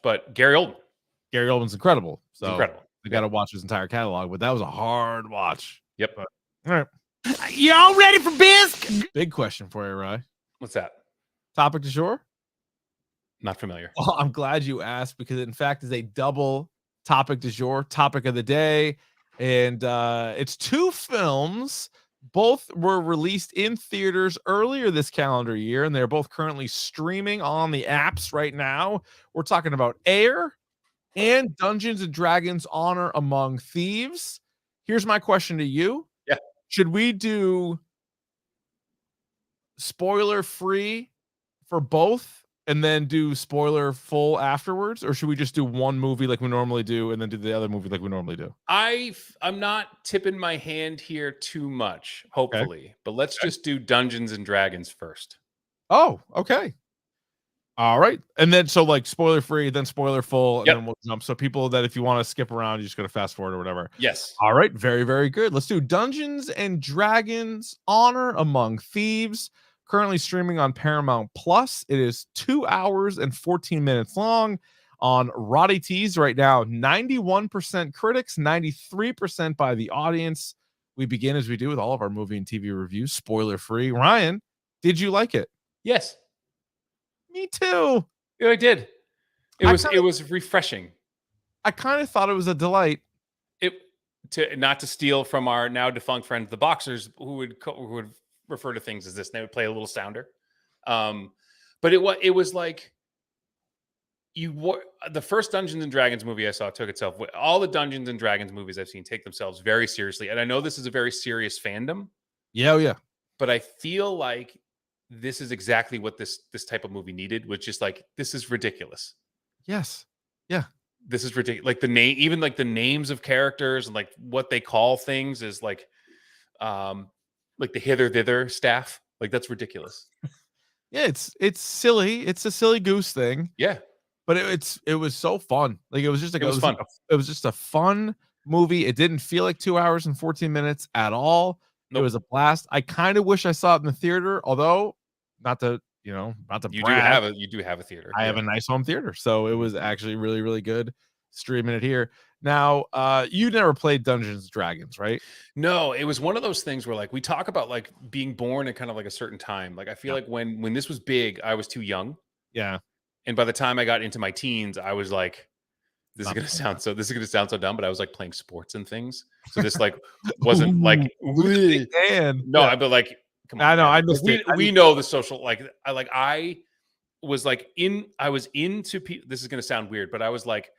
But Gary Oldman's incredible. So incredible. I got to watch his entire catalog, but that was a hard watch. Yep. But, all right. You all ready for bisque? Big question for you, Rye. What's that? Topic du jour? Not familiar. Well, I'm glad you asked because it, in fact, is a double topic du jour, topic of the day. And it's two films. Both were released in theaters earlier this calendar year, and they're both currently streaming on the apps right now. We're talking about Air and Dungeons and Dragons Honor Among Thieves. Here's my question to you. Yeah. Should we do spoiler free for both and then do spoiler full afterwards, or should we just do one movie like we normally do and then do the other movie like we normally do? I'm not tipping my hand here too much, hopefully, but let's just do Dungeons and Dragons first. Oh, okay. All right. And then so like spoiler free, then spoiler full, and then we'll jump. So people that if you want to skip around, you just go to fast forward or whatever. Yes. All right. Very, very good. Let's do Dungeons and Dragons Honor Among Thieves. Currently streaming on Paramount Plus. It is 2 hours and 14 minutes long on Roddy Tees right now. 91% critics, 93% by the audience. We begin as we do with all of our movie and TV reviews, spoiler free. Ryan, did you like it? Yes. Me too. Yeah, I did. It was refreshing. I kind of thought it was a delight. Not to steal from our now defunct friends, the Boxers, who would refer to things as this. They would play a little sounder. But it was like the first Dungeons and Dragons movie I saw took itself. All the Dungeons and Dragons movies I've seen take themselves very seriously, and I know this is a very serious fandom. Yeah. But I feel like this is exactly what this type of movie needed, which is like, this is ridiculous. Yes. Yeah. This is ridiculous. Like even like the names of characters and like what they call things is like the hither thither staff. Like that's ridiculous. Yeah, it's silly. It's a silly goose thing. Yeah. But it was so fun. Like it was just like it was fun. It was just a fun movie. It didn't feel like 2 hours and 14 minutes at all. Nope. It was a blast. I kind of wish I saw it in the theater, although not to you brag. do have a theater. I have a nice home theater, so it was actually really, really good streaming it here. Now, you never played Dungeons and Dragons, right? No, it was one of those things where like we talk about like being born at kind of like a certain time. Like I feel like when this was big, I was too young. Yeah. And by the time I got into my teens, I was like, this is gonna sound so dumb, but I was like playing sports and things. So this like wasn't like but like come on. I know, I missed it. We know the social I was into people. This is gonna sound weird, but I was like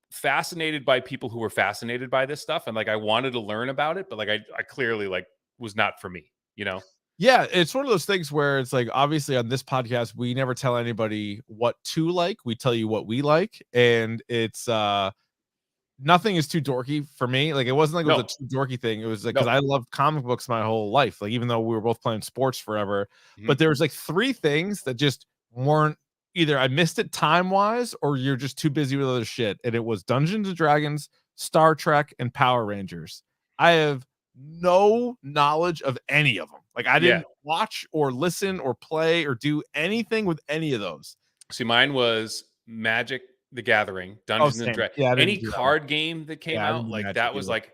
fascinated by people who were fascinated by this stuff, and like I wanted to learn about it, but like I clearly like was not for me, you know. Yeah, it's one of those things where it's like, obviously on this podcast, we never tell anybody what to like. We tell you what we like. And it's nothing is too dorky for me. Like it wasn't like it was a too dorky thing. It was like, because I loved comic books my whole life. Like even though we were both playing sports forever, but there was like 3 things that just weren't, either I missed it time-wise or you're just too busy with other shit. And it was Dungeons and Dragons, Star Trek, and Power Rangers. I have no knowledge of any of them. Like I didn't watch or listen or play or do anything with any of those. See, mine was Magic the Gathering, Dungeons and Dragons. Yeah, any card game that came out, like that was like,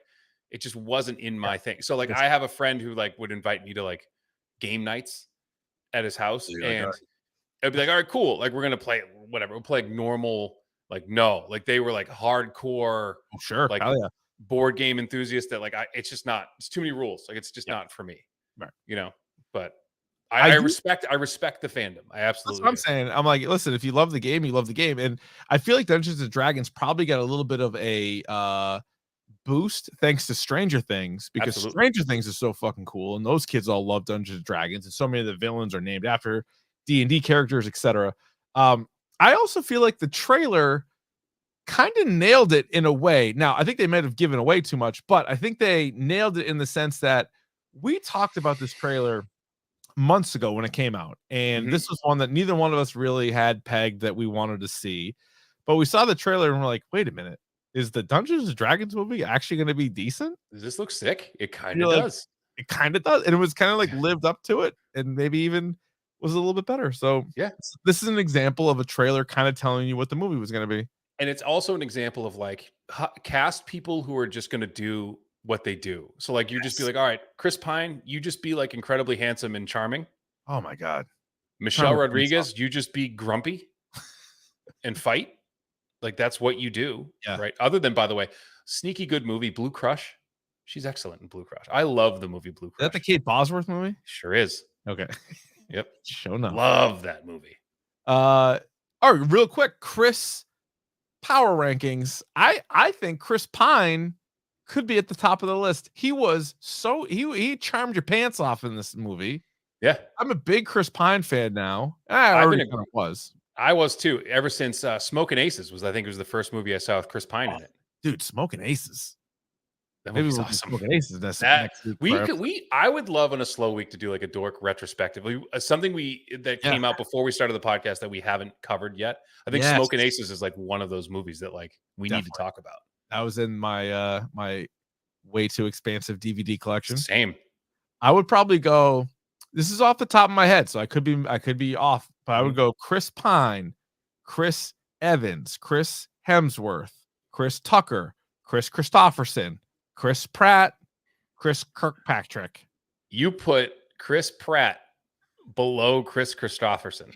it just wasn't in my thing. So like I have a friend who like would invite me to like game nights at his house, and I'd be like, all right, cool. Like we're gonna play whatever. We'll play like normal. Like no, like they were like hardcore. Oh, sure, like board game enthusiasts that like it's just not. It's too many rules. Like it's just not for me. Right. You know. But I respect the fandom. I absolutely. That's what I'm saying. I'm like, listen, if you love the game, you love the game, and I feel like Dungeons and Dragons probably got a little bit of a boost thanks to Stranger Things, because Stranger Things is so fucking cool, and those kids all love Dungeons and Dragons, and so many of the villains are named after D&D characters, etc. I also feel like the trailer kind of nailed it in a way. Now, I think they might have given away too much, but I think they nailed it in the sense that we talked about this trailer months ago when it came out, and this was one that neither one of us really had pegged that we wanted to see, but we saw the trailer and we're like, wait a minute, is the Dungeons and Dragons movie actually going to be decent? Does this look sick? It kind of does. It kind of does, and it was kind of like lived up to it, and maybe even was a little bit better. So yeah, this is an example of a trailer kind of telling you what the movie was going to be. And it's also an example of like cast people who are just going to do what they do. So like you just be like, all right, Chris Pine, you just be like incredibly handsome and charming. Oh my God. Michelle Rodriguez, you just be grumpy and fight. Like that's what you do. Yeah. Right. Other than, by the way, sneaky good movie, Blue Crush. She's excellent in Blue Crush. I love the movie Blue Crush. Is that the Kate Bosworth movie? Sure is. Okay. Yep. Show enough. Love that movie. All right, real quick, Chris power rankings. I think Chris Pine could be at the top of the list. He was he charmed your pants off in this movie. Yeah. I'm a big Chris Pine fan now. I was too. Ever since Smoking Aces I think it was the first movie I saw with Chris Pine in it. Dude, Smoking Aces. That Maybe movie's we'll awesome. Smoking Aces next week. I would love on a slow week to do like a dork retrospective. Something that came out before we started the podcast that we haven't covered yet. I think Smoking Aces is like one of those movies that like we need to talk about. That was in my my way too expansive DVD collection. Same. I would probably go. This is off the top of my head, so I could be off, but I would go Chris Pine, Chris Evans, Chris Hemsworth, Chris Tucker, Chris Christopherson, Chris Pratt, Chris Kirkpatrick. You put Chris Pratt below Chris Christopherson.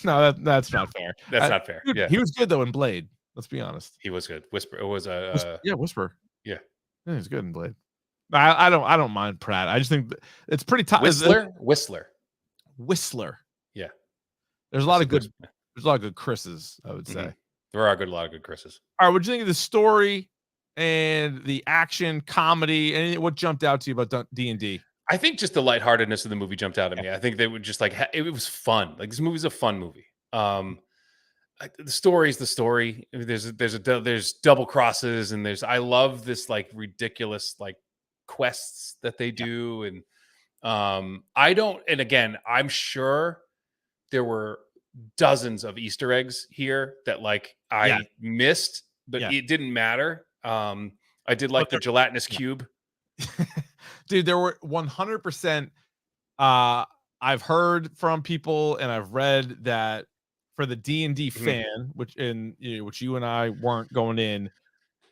No, that's not fair. That's not fair. Dude, yeah, he was good though in Blade. Let's be honest. He was good. Whisper. It was Whisper. Yeah, he was good in Blade. I don't mind Pratt. I just think it's pretty tough. Whistler. Yeah. There's a lot of good. There's a lot of good Chris's, I would say. There are a lot of good Chris's. All right, what do you think of the story and the action, comedy, and what jumped out to you about D&D? I think just the lightheartedness of the movie jumped out at me. I think they would just like it was fun. Like this movie's a fun movie. The story's the story. There's double crosses and I love this like ridiculous like quests that they do and and again I'm sure there were dozens of Easter eggs here that like I missed, but it didn't matter. I did like the gelatinous cube. Dude, there were 100%. I've heard from people and I've read that for the D&D fan, which you and I weren't going in,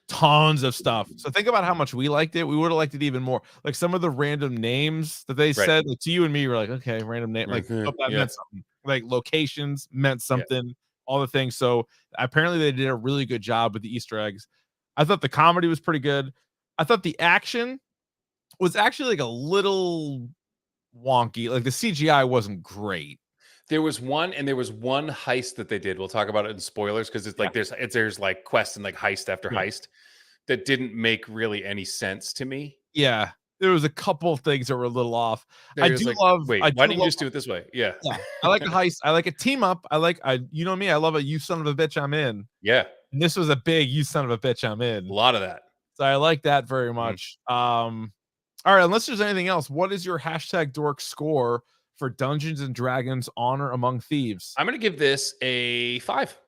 tons of stuff. So think about how much we liked it. We would have liked it even more. Like some of the random names that they said, like to you and me, were like, okay, random name, like that meant something. Like locations meant something. All the things. So apparently they did a really good job with the Easter eggs. I thought the comedy was pretty good. I thought the action was actually like a little wonky. Like the CGI wasn't great. There was one heist that they did. We'll talk about it in spoilers because it's like there's like quest and like heist after heist that didn't make really any sense to me. Yeah, there was a couple of things that were a little off. I do love. Wait, why didn't you just do it this way? Yeah. I like a heist. I like a team up. You know me. I love a you son of a bitch. I'm in. Yeah, and this was a big you son of a bitch. I'm in. A lot of that. So I like that very much. All right, unless there's anything else, what is your #dork score for Dungeons and Dragons Honor Among Thieves? I'm going to give this a 5.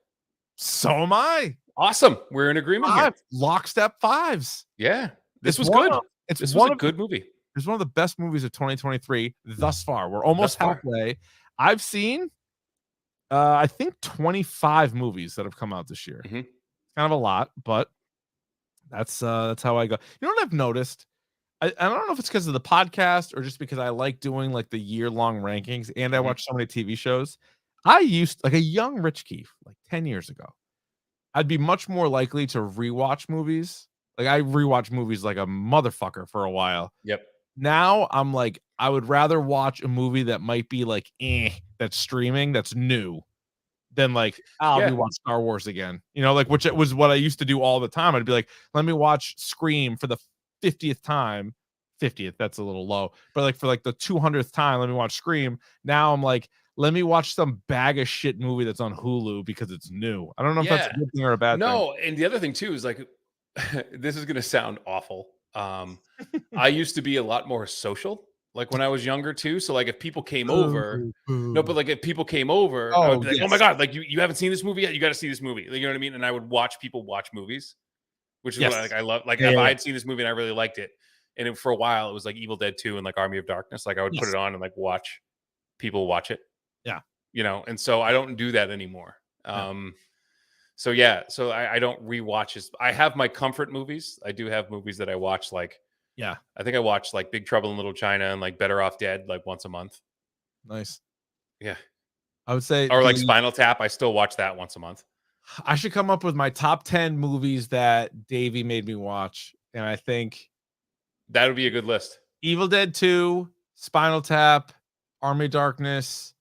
So am I. Awesome. We're in agreement here. Lockstep 5s. Yeah. This was good. This was a good movie. It's one of the best movies of 2023 thus far. We're almost halfway. I've seen, I think 25 movies that have come out this year. Kind of a lot, but that's how I go. You know what I've noticed? I don't know if it's because of the podcast or just because I like doing like the year-long rankings and I watch so many TV shows. I used like a young Rich Keefe, like 10 years ago. I'd be much more likely to rewatch movies. Like I rewatch movies like a motherfucker for a while. Yep. Now I'm like, I would rather watch a movie that might be like, that's streaming, that's new, than like, I'll rewatch Star Wars again. You know, like which it was what I used to do all the time. I'd be like, let me watch Scream for the 50th time. 50th, that's a little low, but like for like the 200th time, let me watch Scream. Now I'm like, let me watch some bag of shit movie that's on Hulu because it's new. I don't know if that's a good thing or a bad thing. No, and the other thing too is like, this is gonna sound awful. I used to be a lot more social, like when I was younger too. So like if people came over, if people came over, I would be like, oh my God, like you haven't seen this movie yet? You got to see this movie. Like, you know what I mean? And I would watch people watch movies, which is what I love. Like if I had seen this movie and I really liked it, and for a while it was like Evil Dead 2 and like Army of Darkness. Like I would put it on and like watch people watch it. Yeah. You know, and so I don't do that anymore. So yeah, so I don't rewatch his. I have my comfort movies. I do have movies that I watch. Like, Yeah, I think I watch like Big Trouble in Little China and like Better Off Dead like once a month. nice. Yeah, I would say or like Spinal Tap. I still watch that once a month. I should come up with my top 10 movies that Davey made me watch, and I think That would be a good list. Evil Dead 2, Spinal Tap, Army of Darkness,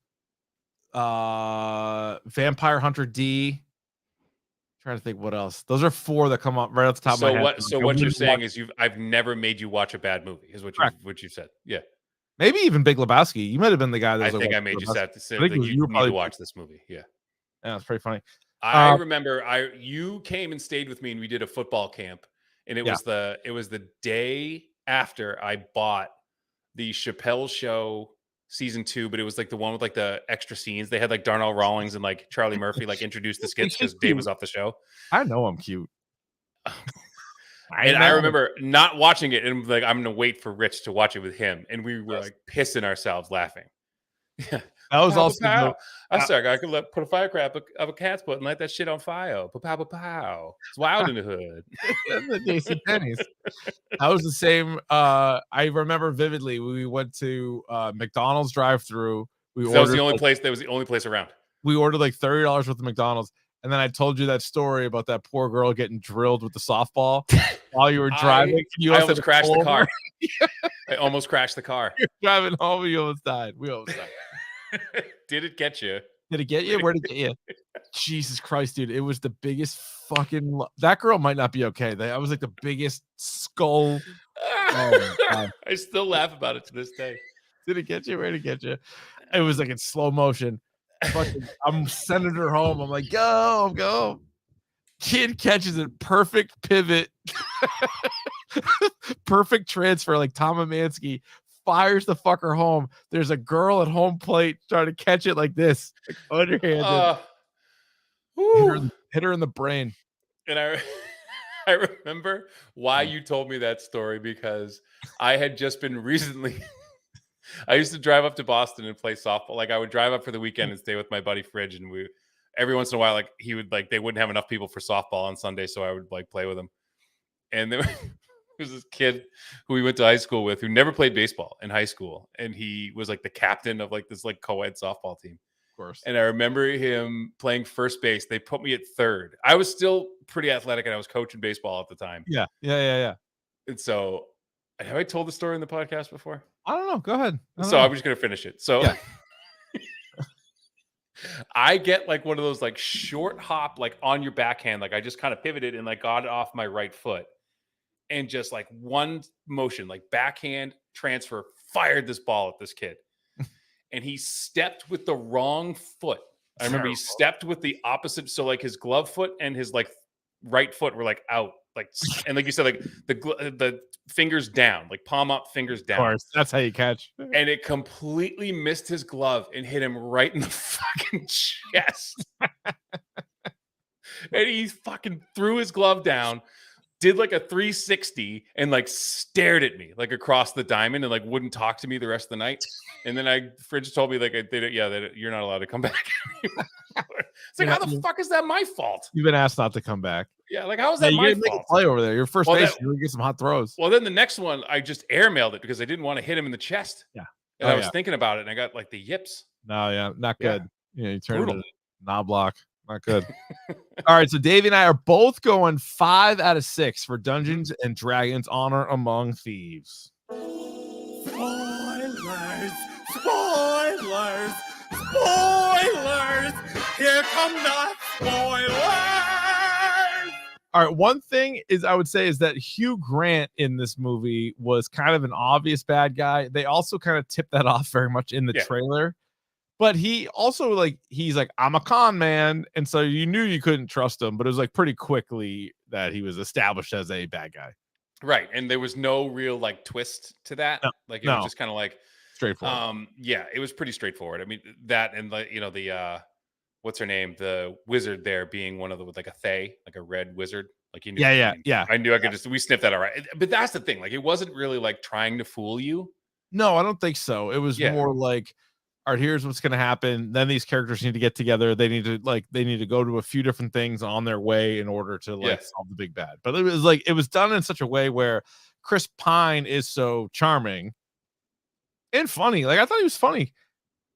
Vampire Hunter D. Trying to think what else. Those are 4 that come up right off the top of my head. So what you're saying is I've never made you watch a bad movie, is what you said. Yeah. Maybe even Big Lebowski. You might have been the guy that was I think like, I made you say I think that you need to watch this movie. Yeah. Yeah, it's pretty funny. I remember you came and stayed with me and we did a football camp, and it was the day after I bought the Chappelle Show season 2, but it was like the one with like the extra scenes. They had like Darnell Rawlings and like Charlie Murphy like introduce the skits because Dave was off the show. I know I'm cute. I remember not watching it and like, I'm gonna wait for Rich to watch it with him, and we were like pissing ourselves laughing. Yeah, that was also. I could put a firecracker of a cat's butt and light that shit on fire. Pow, pow. It's wild in the hood. The JC Penney's. That was the same. I remember vividly. We went to McDonald's drive-through. That was the only place. That was the only place around. We ordered like $30 worth of McDonald's, and then I told you that story about that poor girl getting drilled with the softball while you were driving. I almost crashed the car. I almost crashed the car. You're driving home, and you almost died. We almost died. Did it get you? Did it get you? Where did it get you? Jesus Christ, dude. It was the biggest fucking... That girl might not be okay. That was like the biggest skull. Oh, I still laugh about it to this day. Did it get you? Where did it get you? It was like in slow motion. Fucking, I'm sending her home. I'm like, go. Kid catches it. Perfect pivot. Perfect transfer like Tom Amansky. Fires the fucker home. There's a girl at home plate trying to catch it like this, like underhanded. Hit her in the brain. And I remember why you told me that story, because I had just been recently. I used to drive up to Boston and play softball. Like I would drive up for the weekend and stay with my buddy Fridge, and we every once in a while, like he would like they wouldn't have enough people for softball on Sunday, so I would like play with him. And there was this kid who we went to high school with who never played baseball in high school, and he was like the captain of like this like co-ed softball team. Of course. And I remember him playing first base. They put me at third. I was still pretty athletic, and I was coaching baseball at the time. Yeah. And so, have I told the story in the podcast before? I don't know. Go ahead. I'm just gonna finish it. So. Yeah. I get like one of those like short hop, like on your backhand. Like I just kind of pivoted and like got it off my right foot, and just like one motion, like backhand transfer, fired this ball at this kid. And he stepped with the wrong foot. I remember he stepped with the opposite. So like his glove foot and his like right foot were like out, like, and like you said, like the fingers down, like palm up, fingers down. Of course, that's how you catch. And it completely missed his glove and hit him right in the fucking chest. And he fucking threw his glove down, did like a 360, and like stared at me like across the diamond, and like wouldn't talk to me the rest of the night. And then Fridge told me like that you're not allowed to come back anymore. It's like, how the fuck is that my fault? You've been asked not to come back. Yeah, like how is that my fault? Make a play over there. Your first base, you're gonna get some hot throws. Well, then the next one, I just airmailed it because I didn't want to hit him in the chest. Yeah, and I was thinking about it, and I got like the yips. No, yeah, not good. Yeah, you turn it into knob block. Not good. All right, so Davey and I are both going 5 out of 6 for Dungeons and Dragons: Honor Among Thieves. Spoilers! Here come the spoilers! All right, one thing is I would say is that Hugh Grant in this movie was kind of an obvious bad guy. They also kind of tipped that off very much in the trailer. But he also he's like, I'm a con man. And so you knew you couldn't trust him, but it was like pretty quickly that he was established as a bad guy. Right. And there was no real like twist to that. No, like it was just kind of like straightforward. Yeah, it was pretty straightforward. I mean, that and like, you know, the what's her name? The wizard there being one of the, with like a Thay, like a red wizard. Like you knew. Yeah. I knew I could we sniffed that all right. But that's the thing. Like it wasn't really like trying to fool you. No, I don't think so. It was more like, all right, here's what's going to happen. Then these characters need to get together. They need to go to a few different things on their way in order to solve the big bad. But it was done in such a way where Chris Pine is so charming and funny. Like I thought he was funny.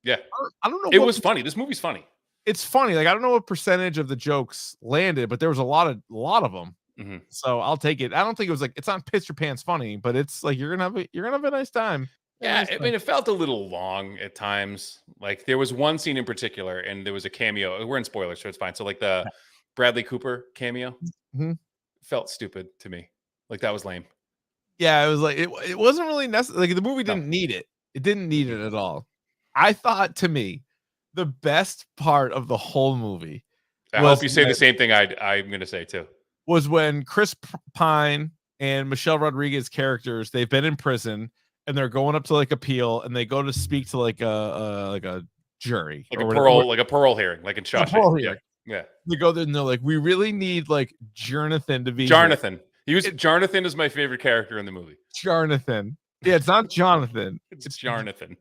Yeah. I don't know. It was funny. This movie's funny. It's funny. Like I don't know what percentage of the jokes landed, but there was a lot of them. Mm-hmm. So I'll take it. I don't think it was like it's not piss your pants funny, but it's like you're gonna have a nice time. Yeah, I mean, it felt a little long at times. Like there was one scene in particular, and there was a cameo. We're in spoilers, so it's fine. So like the Bradley Cooper cameo felt stupid to me. Like that was lame. Yeah, it was like it wasn't really necessary. Like the movie didn't need it. It didn't need it at all. I thought, to me, the best part of the whole movie. I hope you say the same thing I'm going to say too. Was when Chris Pine and Michelle Rodriguez characters, they've been in prison and they're going up to like appeal, and they go to speak to like a jury, like a parole hearing, like in Shawshank. Yeah. They go there and they're like, we really need like Jonathan to be Jonathan. Jonathan is my favorite character in the movie. Jonathan. Yeah, it's not Jonathan. It's Jonathan.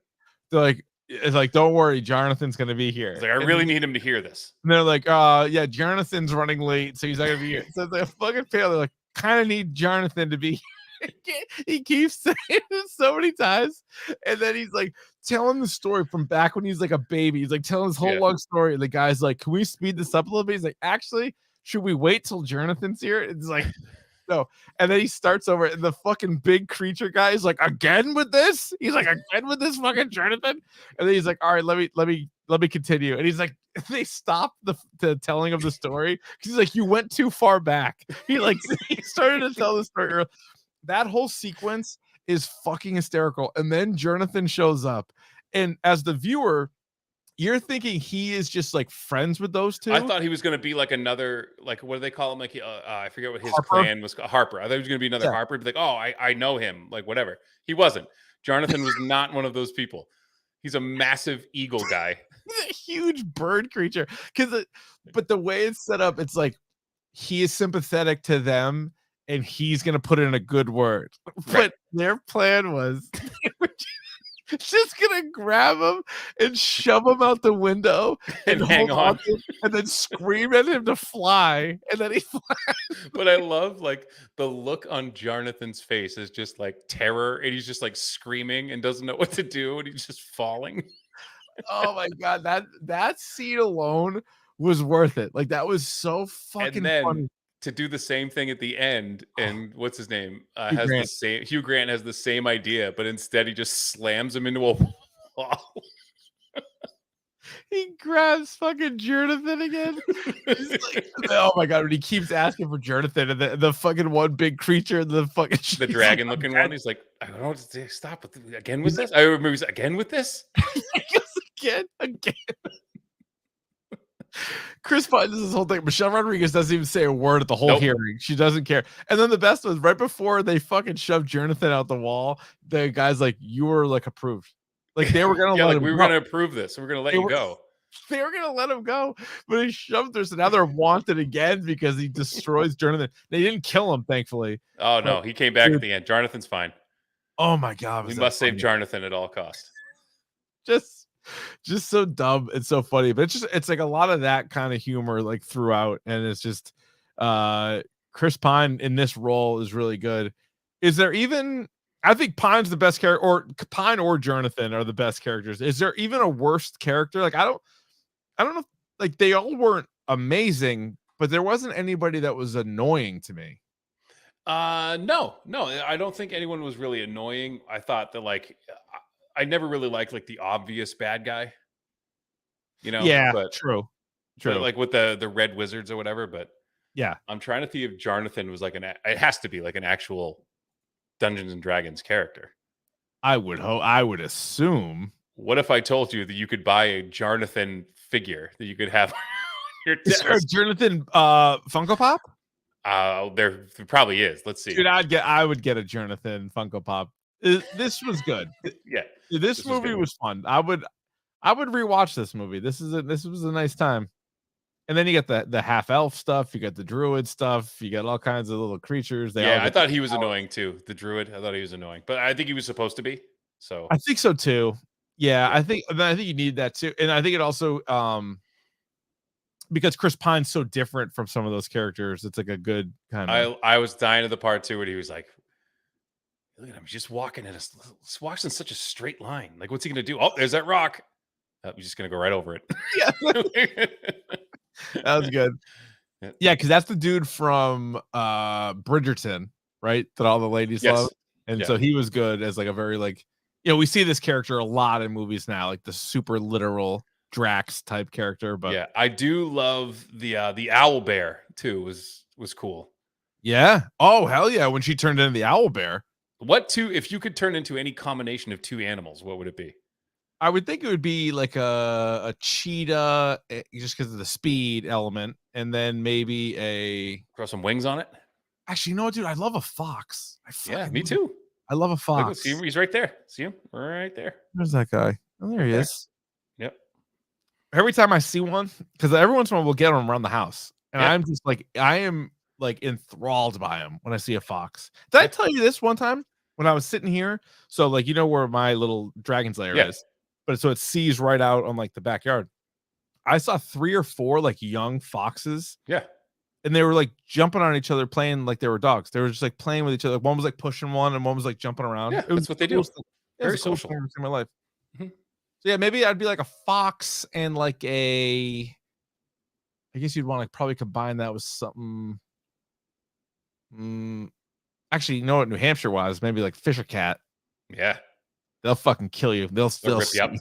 They're like, it's like, don't worry, Jonathan's gonna be here. It's like, I really need him to hear this. And they're like, yeah, Jonathan's running late, so he's not gonna be here. So they fucking fail. They're like, kind of need Jonathan to be here. He keeps saying it so many times, and then he's like telling the story from back when he's like a baby. He's like telling his whole long story, and the guy's like, can we speed this up a little bit? He's like, actually, should we wait till Jonathan's here? It's like, no. And then he starts over, and the fucking big creature guy is like, again with this? He's like, again with this fucking Jonathan? And then he's like, all right, let me continue. And he's like, they stop the telling of the story because he's like, you went too far back. He started to tell the story early. That whole sequence is fucking hysterical. And then Jonathan shows up, and as the viewer, you're thinking he is just like friends with those two. I thought he was going to be like another, like, what do they call him? Like, I forget what his clan was. Harper. I thought he was going to be another Harper. Be like, oh, I know him. Like, whatever. He wasn't. Jonathan was not one of those people. He's a massive eagle guy. He's a huge bird creature. But the way it's set up, it's like he is sympathetic to them, and he's going to put in a good word. Right. But their plan was just gonna grab him and shove him out the window and hang on him, and then scream at him to fly, and then he flies. But I love like the look on Jonathan's face is just like terror, and he's just like screaming and doesn't know what to do, and he's just falling. Oh my god, that scene alone was worth it. Like that was so fucking funny. To do the same thing at the end, and what's his name Hugh Grant has the same idea, but instead he just slams him into a wall. He grabs fucking Jonathan again. Like, oh my god, when he keeps asking for Jonathan, and the fucking one big creature, the dragon looking one, he's like, I don't know what to do. Stop again with this. I remember he's again with this. again. Chris Pine does this whole thing. Michelle Rodriguez doesn't even say a word at the whole hearing. She doesn't care. And then the best was right before they fucking shoved Jonathan out the wall, the guy's like, you were like approved. Like they were gonna let him we were gonna approve this. We're gonna let you go. They were gonna let him go, but he shoved her. So now they're wanted again because he destroys Jonathan. They didn't kill him, thankfully. Oh no, he came back at the end. Jonathan's fine. Oh my god, we must save Jonathan at all costs. Just so dumb and so funny, but it's like a lot of that kind of humor like throughout, and it's just Chris Pine in this role is really good. Is there even, I think Pine's the best character, or Pine or Jonathan are the best characters. Is there even a worst character? Like I don't know, like they all weren't amazing, but there wasn't anybody that was annoying to me. No, I don't think anyone was really annoying. I thought that like I never really liked like the obvious bad guy, you know. Yeah, but true. But, like with the red wizards or whatever. But yeah, I'm trying to see if Jonathan was like it has to be like an actual Dungeons and Dragons character. I would assume. What if I told you that you could buy a Jonathan figure that you could have on your desk? Is there a Jonathan Funko Pop? There probably is. Let's see. Dude, I would get a Jonathan Funko Pop. This was good. Yeah. This movie was fun. I would rewatch this movie. This was a nice time. And then you get the half elf stuff, you got the druid stuff, you got all kinds of little creatures. I thought he was annoying too. The druid, I thought he was annoying, but I think he was supposed to be. So I think so too. Yeah, I think you need that too, and I think it also because Chris Pine's so different from some of those characters, it's like a good kind of. I was dying to the part too, where he was like, "Look at him, he's just walking in such a straight line. Like, what's he gonna do? Oh, there's that rock. He's just gonna go right over it." Yeah, that was good. Yeah, because that's the dude from Bridgerton, right? That all the ladies love, and so he was good as like a very like, we see this character a lot in movies now, like the super literal Drax type character. But yeah, I do love the owl bear too. Was cool. Yeah. Oh hell yeah! When she turned into the owl bear. If you could turn into any combination of two animals, what would it be? I would think it would be like a cheetah, just because of the speed element, and then maybe throw some wings on it. Actually, you know what, dude? I love a fox. Yeah, me too. I love a fox. See, he's right there. See him right there. Where's that guy? Oh, there he is. Yep. Every time I see one, because every once in a while we'll get them around the house, and I'm just like, I am like enthralled by him when I see a fox. Did I tell you this one time when I was sitting here? So like, where my little dragon's lair is, but so it sees right out on like the backyard. I saw 3 or 4 like young foxes. Yeah. And they were like jumping on each other, playing like they were dogs. They were just like playing with each other. One was like pushing one, and one was like jumping around. Yeah, that's what they do. Very social in my life. So yeah, maybe I'd be like a fox and like I guess you'd want to like probably combine that with something. Actually, you know what New Hampshire was? Maybe like Fisher cat. Yeah. They'll fucking kill you. They'll rip you up.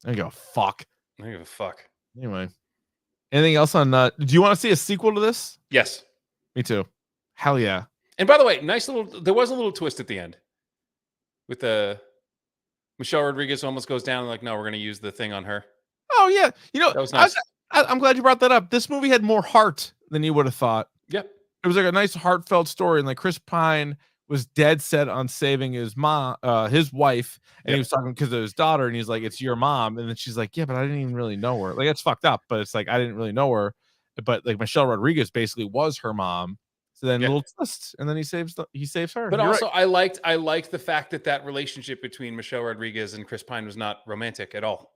There you go. Fuck. I don't give a fuck. Anyway. Anything else on do you want to see a sequel to this? Yes. Me too. Hell yeah. And by the way, there was a little twist at the end with Michelle Rodriguez almost goes down and like, no, we're going to use the thing on her. Oh yeah. That was nice. I'm glad you brought that up. This movie had more heart than you would have thought. Yep. It was like a nice heartfelt story. And like Chris Pine was dead set on saving his mom, his wife, and he was talking because of his daughter, and he's like, "It's your mom," and then she's like, "Yeah, but I didn't even really know her." Like, it's fucked up, but it's like I didn't really know her, but like Michelle Rodriguez basically was her mom. So then little twist, and then he saves her. But also, I liked the fact that relationship between Michelle Rodriguez and Chris Pine was not romantic at all.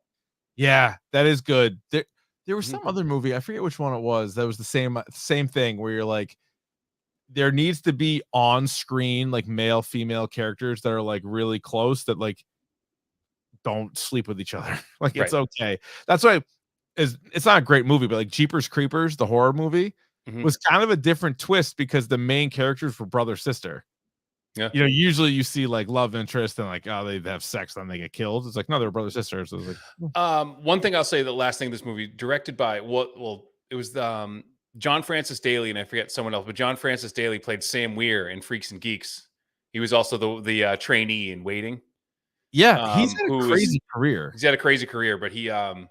Yeah, that is good. There was some other movie, I forget which one it was, that was the same thing where you're like, there needs to be on screen like male female characters that are like really close that like don't sleep with each other. Like it's okay. That's why it's not a great movie, but like Jeepers Creepers, the horror movie, was kind of a different twist because the main characters were brother sister. Yeah. Usually you see like love interest and like, oh, they have sex, then they get killed. It's like, no, they're brother sisters. So it was like, one thing I'll say, the last thing, this movie directed by it was John Francis Daly, and I forget someone else, but John Francis Daly played Sam Weir in Freaks and Geeks. He was also the trainee in Waiting. Yeah, he's had a crazy career. He's had a crazy career, but I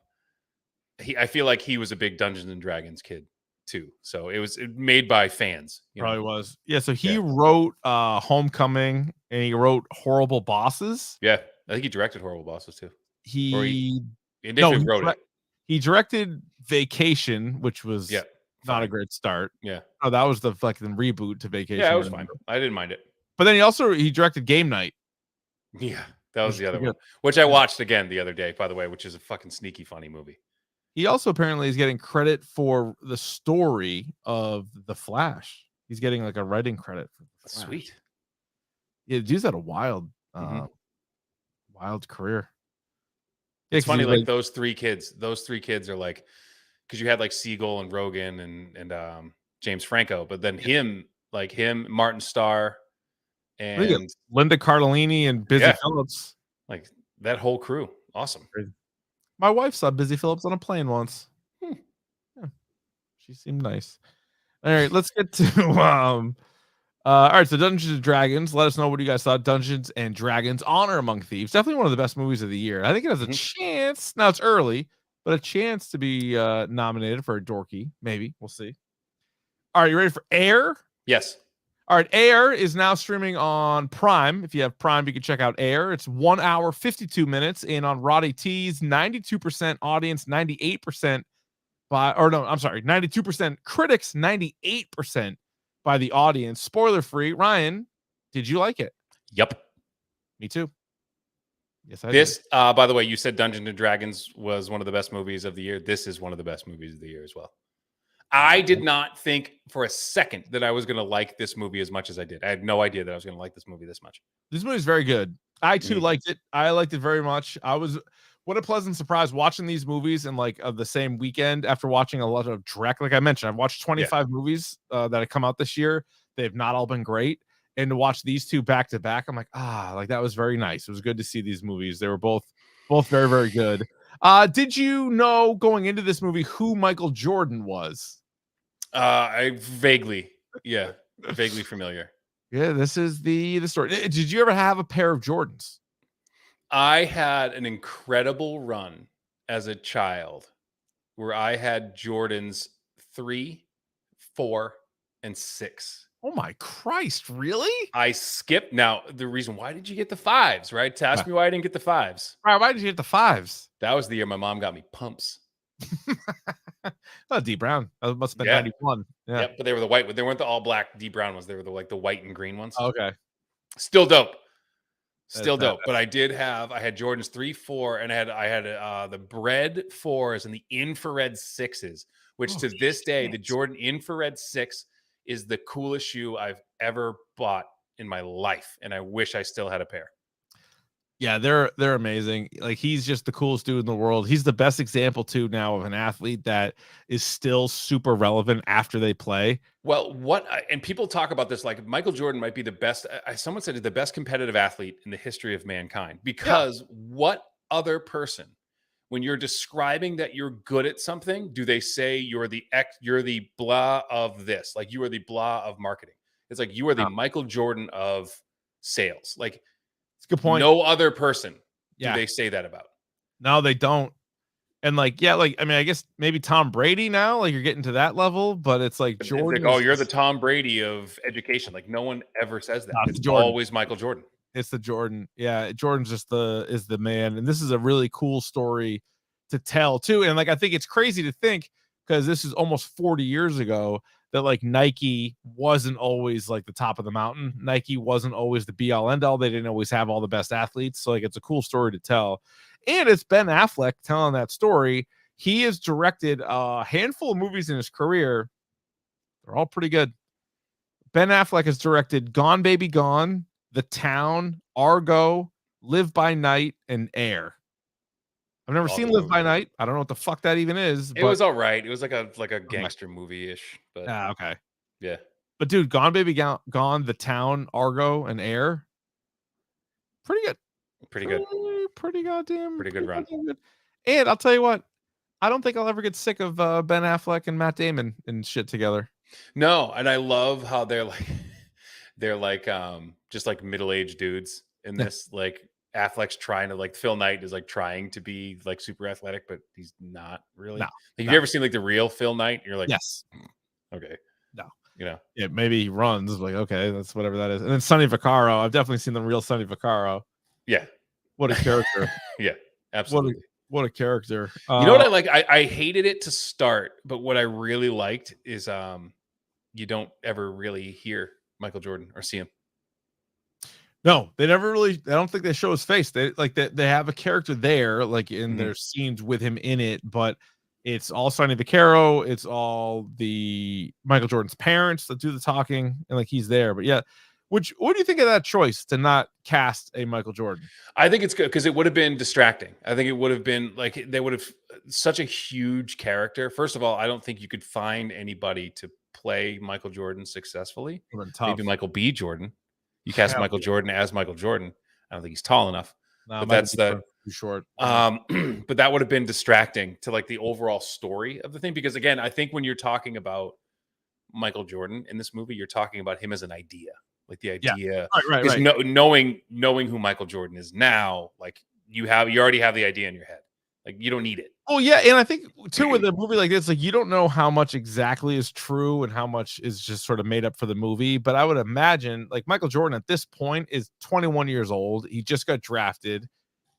feel like he was a big Dungeons and Dragons kid too. So it was made by fans. Probably was. Yeah, so he wrote Homecoming, and he wrote Horrible Bosses. Yeah, I think he directed Horrible Bosses too. He wrote it. He directed Vacation, which was not a great start. Yeah. Oh, that was the fucking reboot to Vacation. Yeah, it was fine. I didn't mind it. But then he directed Game Night. Yeah, that was the other one, which I watched again the other day, by the way, which is a fucking sneaky funny movie. He also apparently is getting credit for the story of The Flash. He's getting like a writing credit for The Flash. Sweet. Yeah, dude's had a wild career. It's funny, like those three kids are like, because you had like Siegel and Rogan and James Franco, but then him, Martin Starr, and Linda Cardellini and Busy Phillips, like that whole crew. Awesome. My wife saw Busy Phillips on a plane once. Yeah. She seemed nice. All right, let's get to all right, so Dungeons and Dragons. Let us know what you guys thought. Dungeons and Dragons: Honor Among Thieves. Definitely one of the best movies of the year. I think it has a chance. Now it's early, but a chance to be nominated for a Dorky. Maybe. We'll see. All right, you ready for Air? Yes. All right, Air is now streaming on Prime. If you have Prime, you can check out Air. It's 1 hour, 52 minutes, and on Roddy T's 92% audience, 98% 92% critics, 98% by the audience. Spoiler free. Ryan, did you like it? Yep. Me too. Yes, I This, by the way, you said Dungeons and Dragons was one of the best movies of the year. This is one of the best movies of the year as well. I did not think for a second that I was going to like this movie as much as I did. I had no idea that I was going to like this movie this much. This movie is very good. I too liked it. I liked it very much. What a pleasant surprise watching these movies in like the same weekend after watching a lot of Drek. Like I mentioned, I've watched 25 movies that have come out this year. They've not all been great. And to watch these two back to back, I'm like, like that was very nice. It was good to see these movies. They were both very, very good. Did you know going into this movie who Michael Jordan was? I vaguely familiar. Yeah, this is the story. Did you ever have a pair of Jordans? I had an incredible run as a child where I had Jordans 3, 4, and 6. Oh my Christ, really? I skipped. Now, the reason why did you get the 5s, right? To ask me why I didn't get the 5s. Why did you get the 5s? That was the year my mom got me pumps. Oh, D Brown. That must have been 91. Yeah. Yep, but they were the white. They weren't the all black D Brown ones. They were the white and green ones. Okay. Still dope. Still dope. But I had Jordans 3, 4, and I had the Bread 4s and the infrared 6s, which to this day, the Jordan infrared 6 is the coolest shoe I've ever bought in my life. And I wish I still had a pair. Yeah, they're amazing. Like he's just the coolest dude in the world. He's the best example too now of an athlete that is still super relevant after they play. Well, and people talk about this like Michael Jordan might be the best. Someone said the best competitive athlete in the history of mankind because what other person, when you're describing that you're good at something, do they say you're the blah of this? Like you are the blah of marketing. It's like you are the Michael Jordan of sales. Like, good point. No other person do they say that about. No, they don't. And like, I mean, I guess maybe Tom Brady now, like you're getting to that level, but it's like Jordan. Like, you're the Tom Brady of education. Like no one ever says that. It's always Michael Jordan. It's the Jordan. Yeah, Jordan's just is the man. And this is a really cool story to tell too. And like, I think it's crazy to think because this is almost 40 years ago that like Nike wasn't always like the top of the mountain. Nike wasn't always the be all end all. They didn't always have all the best athletes. So like, it's a cool story to tell. And it's Ben Affleck telling that story. He has directed a handful of movies in his career. They're all pretty good. Ben Affleck has directed Gone Baby Gone, The Town, Argo, Live by Night, and Air. I've never seen Live by Night. I don't know what the fuck that even is. It was all right. It was like a gangster movie-ish. But okay. Yeah. But dude, Gone Baby Gone, The Town, Argo, and Air. Pretty good. Pretty good. Pretty goddamn. Pretty good run. Good. And I'll tell you what, I don't think I'll ever get sick of Ben Affleck and Matt Damon and shit together. No, and I love how they're like just like middle-aged dudes in this. Like Affleck's trying to like Phil Knight is like trying to be like super athletic, but he's not really. Have you ever seen like the real Phil Knight? You're like, yes. Okay. No. You know. Yeah, maybe he runs. Like, okay, that's whatever that is. And then Sonny Vaccaro. I've definitely seen the real Sonny Vaccaro. Yeah. What a character. Yeah, absolutely. What a character. You know what I like? I hated it to start, but what I really liked is you don't ever really hear Michael Jordan or see him. No, they never really. I don't think they show his face. They have a character there, like in their scenes with him in it, but it's all Sonny Vaccaro. It's all the Michael Jordan's parents that do the talking, and like he's there. But yeah, what do you think of that choice to not cast a Michael Jordan? I think it's good because it would have been distracting. I think it would have been like they would have such a huge character. First of all, I don't think you could find anybody to play Michael Jordan successfly. Maybe Michael B. Jordan. You cast Michael Jordan as Michael Jordan. I don't think he's tall enough. No, but that's too short. But that would have been distracting to like the overall story of the thing. Because again, I think when you're talking about Michael Jordan in this movie, you're talking about him as an idea. Like the idea, right. Knowing who Michael Jordan is now, like you already have the idea in your head. Like you don't need it. Oh yeah, and I think too with a movie like this, like you don't know how much exactly is true and how much is just sort of made up for the movie. But I would imagine like Michael Jordan at this point is 21 years old. He just got drafted.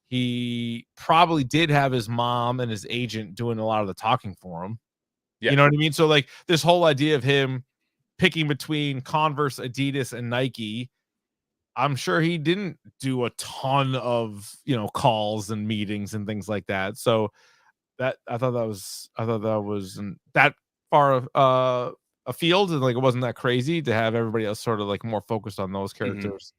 He probably did have his mom and his agent doing a lot of the talking for him. Yeah. You know what I mean? So like this whole idea of him picking between Converse, Adidas, and Nike, I'm sure he didn't do a ton of, calls and meetings and things like that. So that I thought that wasn't that far of a field, and like it wasn't that crazy to have everybody else sort of like more focused on those characters.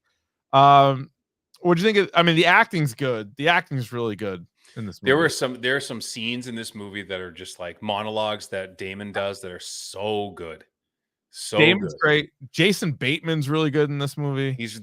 Um, what do you think? I mean, the acting's good. The acting's really good in this movie. There are some scenes in this movie that are just like monologues that Damon does that are so good. So Damon's good. great. Jason Bateman's really good in this movie. He's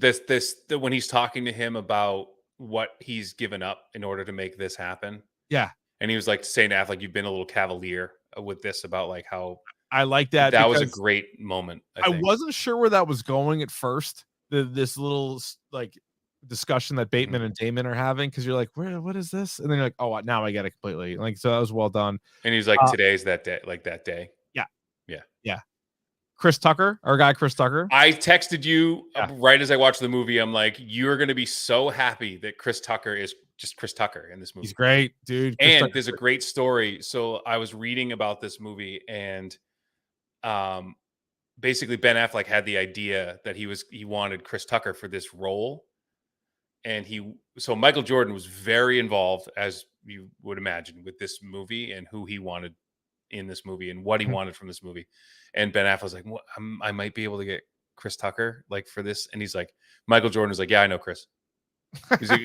when he's talking to him about what he's given up in order to make this happen. Yeah. And he was like saying to Affleck, you've been a little cavalier with this about like how I like that. That was a great moment. I wasn't sure where that was going at first. This little like discussion that Bateman and Damon are having, because you're like, what is this? And then you're like, oh, now I get it completely. Like, so that was well done. And he's like, today's that day, like that day. Yeah. Yeah. Yeah. Chris Tucker, our guy Chris Tucker. I texted you right as I watched the movie. I'm like, you're going to be so happy that Chris Tucker is just Chris Tucker in this movie. He's great, dude. Chris Tucker's there's a great story. So I was reading about this movie, and basically Ben Affleck had the idea that he wanted Chris Tucker for this role. And so Michael Jordan was very involved, as you would imagine, with this movie and who he wanted in this movie and what he wanted from this movie. And Ben Affleck was like, well, I might be able to get Chris Tucker like for this. And he's like, Michael Jordan was like, yeah, I know Chris. He's like,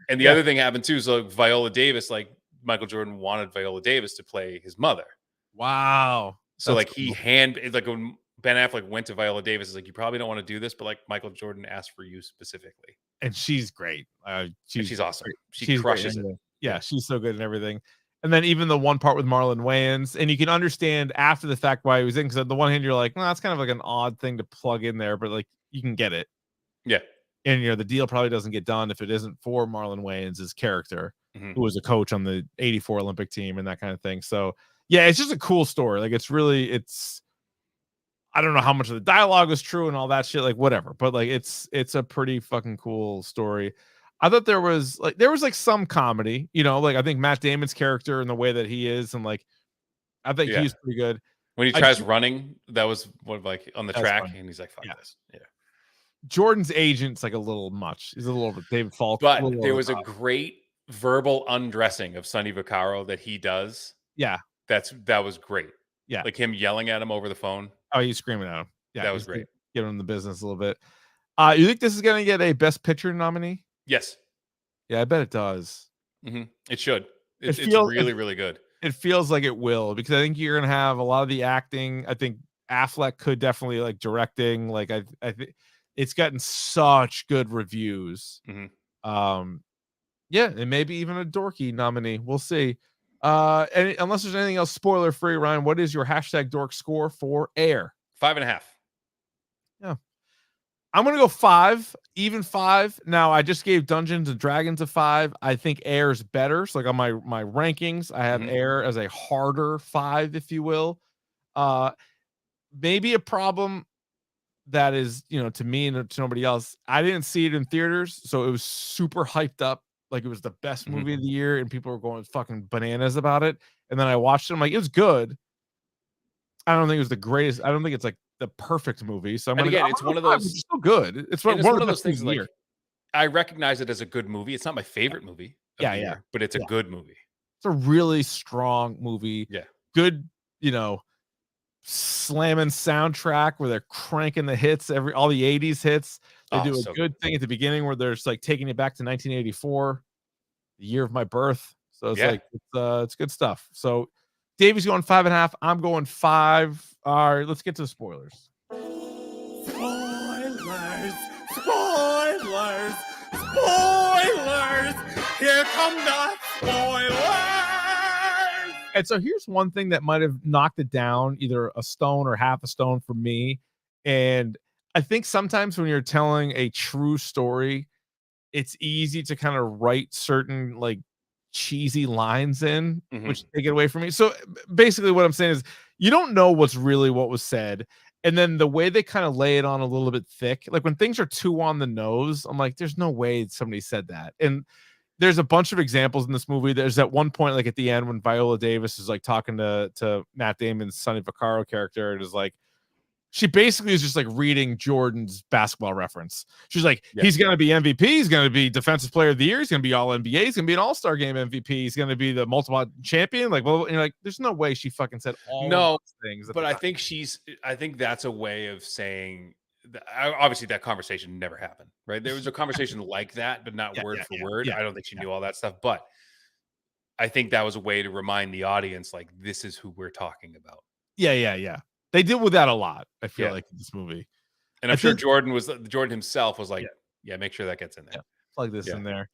and the other thing happened too is like Viola Davis, like Michael Jordan wanted Viola Davis to play his mother. Wow. So like cool. Like when Ben Affleck went to Viola Davis, is like, you probably don't want to do this, but like Michael Jordan asked for you specifically. And she's great. She's awesome. She crushes it. Yeah, she's so good in everything. And then even the one part with Marlon Wayans, and you can understand after the fact why he was in, because on the one hand you're like, well, that's kind of like an odd thing to plug in there, but like you can get it. Yeah. And the deal probably doesn't get done if it isn't for Marlon Wayans' character, who was a coach on the '84 Olympic team and that kind of thing. So yeah, it's just a cool story. Like I don't know how much of the dialogue is true and all that shit, like whatever, but like it's a pretty fucking cool story. I thought there was like some comedy, like I think Matt Damon's character and the way that he is, and like I think he's pretty good. When he tries running, that was like on the track, and he's like, fuck this. Yeah. Jordan's agent's like a little much. He's a little bit David Falk. But there was a great verbal undressing of Sonny Vaccaro that he does. Yeah. That was great. Yeah. Like him yelling at him over the phone. Oh, he's screaming at him. Yeah. That was great. Giving him the business a little bit. You think this is going to get a Best Picture nominee? Yes. Yeah, I bet it does. It should. It's really, really good. It feels like it will, because I think you're going to have a lot of the acting. I think Affleck could definitely like directing. Like I think it's gotten such good reviews. Yeah, and maybe even a dorky nominee. We'll see. And unless there's anything else spoiler free, Ryan, what is your #dork score for Air? 5.5. Yeah. I'm going to go 5, even 5. Now, I just gave Dungeons and Dragons a 5. I think Air is better. So like on my rankings, I have Air as a harder 5, if you will. Maybe a problem that is, to me and to nobody else. I didn't see it in theaters, so it was super hyped up. Like it was the best movie of the year, and people were going fucking bananas about it. And then I watched it. I'm like, it was good. I don't think it was the greatest. I don't think it's like the perfect movie. So it's one of those. It's so good. It's one of those things. Like, I recognize it as a good movie. It's not my favorite movie. But it's a good movie. It's a really strong movie. Yeah. Good. Slamming soundtrack where they're cranking the hits, all the 80s hits. They do a good thing at the beginning where they're just like taking it back to 1984, the year of my birth. So it's it's good stuff. So Davey's going 5.5. I'm going 5. All right, let's get to the spoilers. Spoilers! Here come the spoilers! And so here's one thing that might have knocked it down, either a stone or half a stone for me. And I think sometimes when you're telling a true story, it's easy to kind of write certain like cheesy lines in, which take it away from me. So basically what I'm saying is you don't know what was said. And then the way they kind of lay it on a little bit thick, like when things are too on the nose, I'm like, there's no way somebody said that. And there's a bunch of examples in this movie. There's at one point, like at the end, when Viola Davis is like talking to Matt Damon's Sonny Vaccaro character, and is like, She basically is just like reading Jordan's basketball reference. She's like, he's going to be MVP. He's going to be defensive player of the year. He's going to be all NBA. He's going to be an all-star game MVP. He's going to be the multiple champion. Like, well, you're like, there's no way she fucking said all of those things. But I think that's a way of saying that, obviously that conversation never happened, right? There was a conversation like that, but not word for word. I don't think she knew all that stuff, but I think that was a way to remind the audience, like, this is who we're talking about. Yeah. They deal with that a lot, I feel like, in this movie. And I'm sure Jordan himself was like, make sure that gets in there. Plug this in there.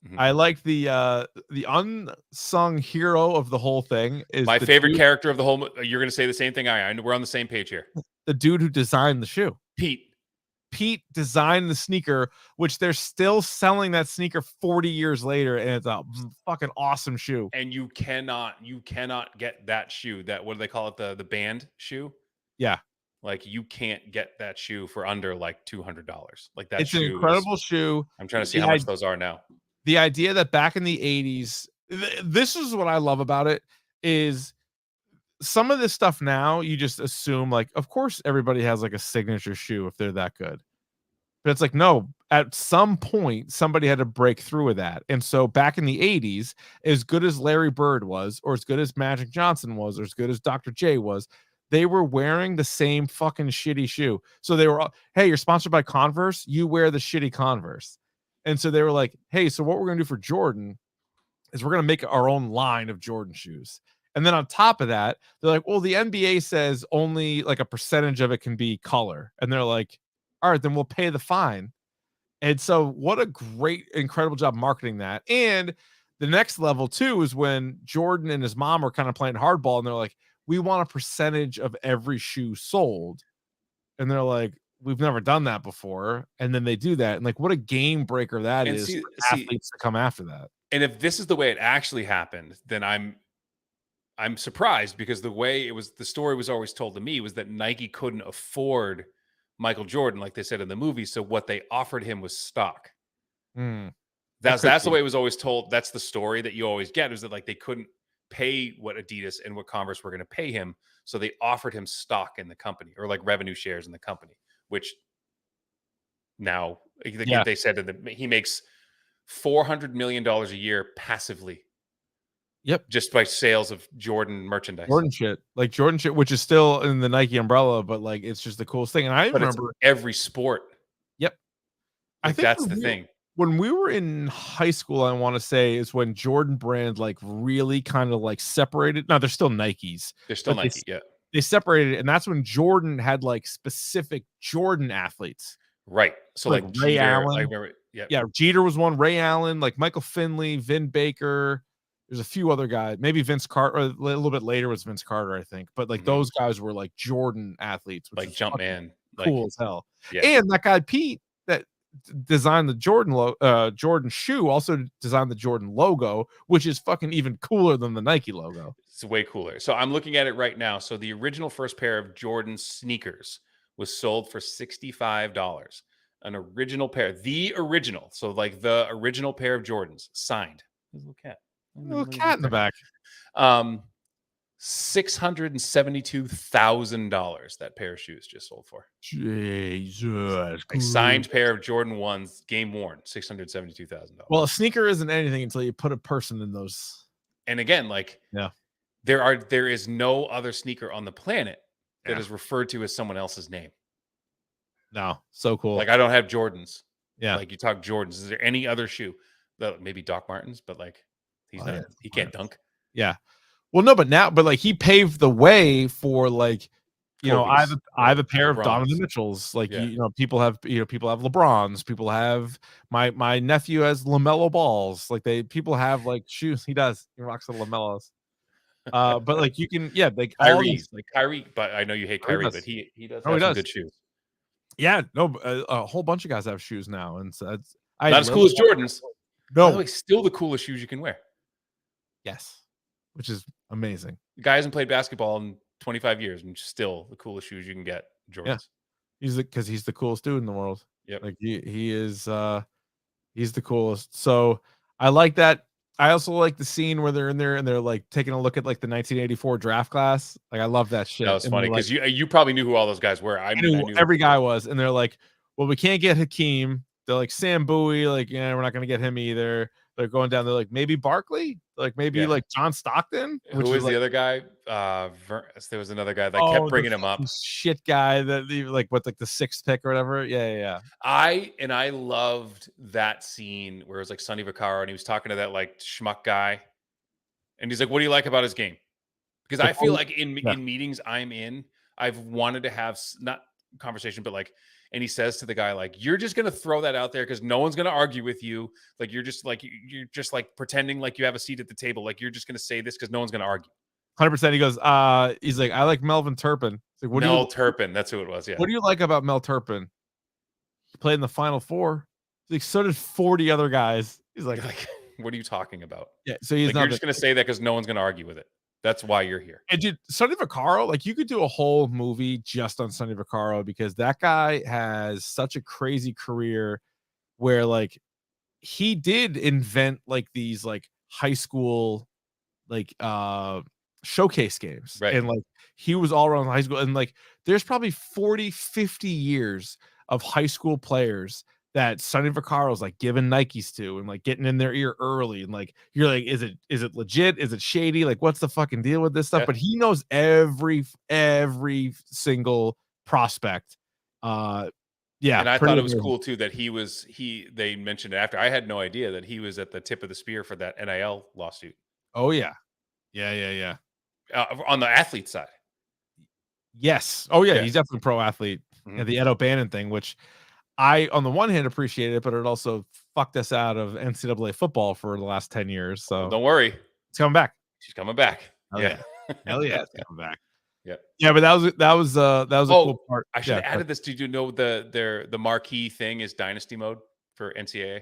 Mm-hmm. I like the unsung hero of the whole thing is my favorite character of the whole. You're going to say the same thing I know. We're on the same page here. The dude who designed the shoe. Pete designed the sneaker, which they're still selling that sneaker 40 years later, and it's a fucking awesome shoe. And you cannot get that shoe. That, what do they call it? The band shoe. Yeah. Like, you can't get that shoe for under like $200. Like, that it's an incredible shoe. I'm trying to see how much those are now. The idea that back in the 80s, this is what I love about it, is some of this stuff now you just assume, like, of course everybody has like a signature shoe if they're that good. But it's like, no, at some point somebody had to break through with that. And so back in the 80s, as good as Larry Bird was, or as good as Magic Johnson was, or as good as Dr. J was, they were wearing the same fucking shitty shoe. So they were, hey, you're sponsored by Converse, you wear the shitty Converse. And so they were like, hey, so what we're going to do for Jordan is we're going to make our own line of Jordan shoes. And then on top of that, they're like, well, the NBA says only like a percentage of it can be color. And they're like, all right, then we'll pay the fine. And so what a great, incredible job marketing that. And the next level too is when Jordan and his mom were kind of playing hardball, and they're like, we want a percentage of every shoe sold. And they're like, we've never done that before. And then they do that. And like, what a game breaker that is for athletes to come after that. And if this is the way it actually happened, then I'm surprised, because the way the story was always told to me was that Nike couldn't afford Michael Jordan, like they said in the movie. So what they offered him was stock. That's the way it was always told. That's the story that you always get, is that like they couldn't pay what Adidas and what Converse were going to pay him. So they offered him stock in the company, or like revenue shares in the company, which now they said that he makes $400 million a year passively. Yep. Just by sales of Jordan merchandise. Jordan shit, which is still in the Nike umbrella, but like, it's just the coolest thing. And I remember every sport. Yep. Like, I think that's the thing. When we were in high school, I want to say, is when Jordan brand like really kind of like separated. Now they're still Nikes. They're still Nike. They separated, and that's when Jordan had like specific Jordan athletes. Right. So like Ray Jeter, Allen. I remember, yeah. Jeter was one. Ray Allen, like Michael Finley, Vin Baker. There's a few other guys. Maybe Vince Carter. Or a little bit later was Vince Carter, I think. But like those guys were like Jordan athletes, which like Jumpman, cool as hell. Yeah. And that guy Pete that designed the Jordan shoe also designed the Jordan logo, which is fucking even cooler than the Nike logo. It's way cooler. So I'm looking at it right now. So the original first pair of Jordan sneakers was sold for $65. An original pair, the original. So like the original pair of Jordans signed. There's a little cat. Little cat in the back. $672,000 that pair of shoes just sold for. Jesus. A signed pair of Jordan 1s, game worn, $672,000. Well, a sneaker isn't anything until you put a person in those. And again, like, there is no other sneaker on the planet that is referred to as someone else's name. No, so cool. Like, I don't have Jordans. Yeah. Like, you talk Jordans. Is there any other shoe? Maybe Doc Martens, but like, he can't dunk. Yeah. Well, no, but like he paved the way for like, you know, I have a pair of Donovan Mitchells. Like, people have LeBrons. People have my nephew has LaMelo balls. Like people have like shoes. He does. He rocks the LaMelos. But like you can, like Kyrie. But I know you hate Kyrie, but he does have some good shoes. Yeah, no, a whole bunch of guys have shoes now, and so it's not as cool as Jordans. No, still the coolest shoes you can wear. Yes, which is amazing. The guy hasn't played basketball in 25 years, and still the coolest shoes you can get. Jordans. Yeah. Because he's the coolest dude in the world. Yep. Like he is. He's the coolest. So I like that. I also like the scene where they're in there and they're like taking a look at like the 1984 draft class. Like I love that shit. That was And funny they're like, because you probably knew who all those guys were. I knew knew every guy was, and they're like, well, we can't get Hakeem. They're like Sam Bowie, like, yeah, we're not gonna get him either. They're going down. They're like, maybe Barkley, like maybe Yeah. like John Stockton. Who was like, the other guy? There was another guy that kept bringing him up. Shit guy that like with like the 6th pick or whatever. Yeah. I loved that scene where it was like Sonny Vaccaro and he was talking to that like schmuck guy, and he's like, "What do you like about his game?" Because I feel like in meetings I'm in, I've wanted to have not conversation, but like, and he says to the guy like, "You're just gonna throw that out there because no one's gonna argue with you. Like you're just like pretending like you have a seat at the table. Like you're just gonna say this because no one's gonna argue." 100%. He goes, he's like, I like Melvin Turpin. He's like, Mel Turpin, that's who it was. Yeah. What do you like about Mel Turpin? He played in the Final Four. He's like, so did 40 other guys. He's like, what are you talking about? Yeah, so he's like, not you're just gonna say that because no one's gonna argue with it. That's why you're here. And dude, Sonny Vaccaro, like you could do a whole movie just on Sonny Vaccaro because that guy has such a crazy career where like he did invent like these like high school like showcase games. Right. And like he was all around high school, and like there's probably 40-50 years of high school players that Sonny Vaccaro's like giving Nikes to and like getting in their ear early, and like you're like, is it legit? Is it shady? Like, what's the fucking deal with this stuff? Yeah. But he knows every single prospect. Yeah, and I thought it was cool too that they mentioned it after. I had no idea that he was at the tip of the spear for that NIL lawsuit. Oh yeah. On the athlete side. Yes. Oh yeah, he's definitely a pro athlete. Mm-hmm. And the Ed O'Bannon thing, which I, on the one hand, appreciate it, but it also fucked us out of NCAA football for the last 10 years. So don't worry, it's coming back. She's coming back. Hell yeah, it's coming back. Yeah, but that was a cool part. I should have added this. Did you know the marquee thing is Dynasty mode for NCAA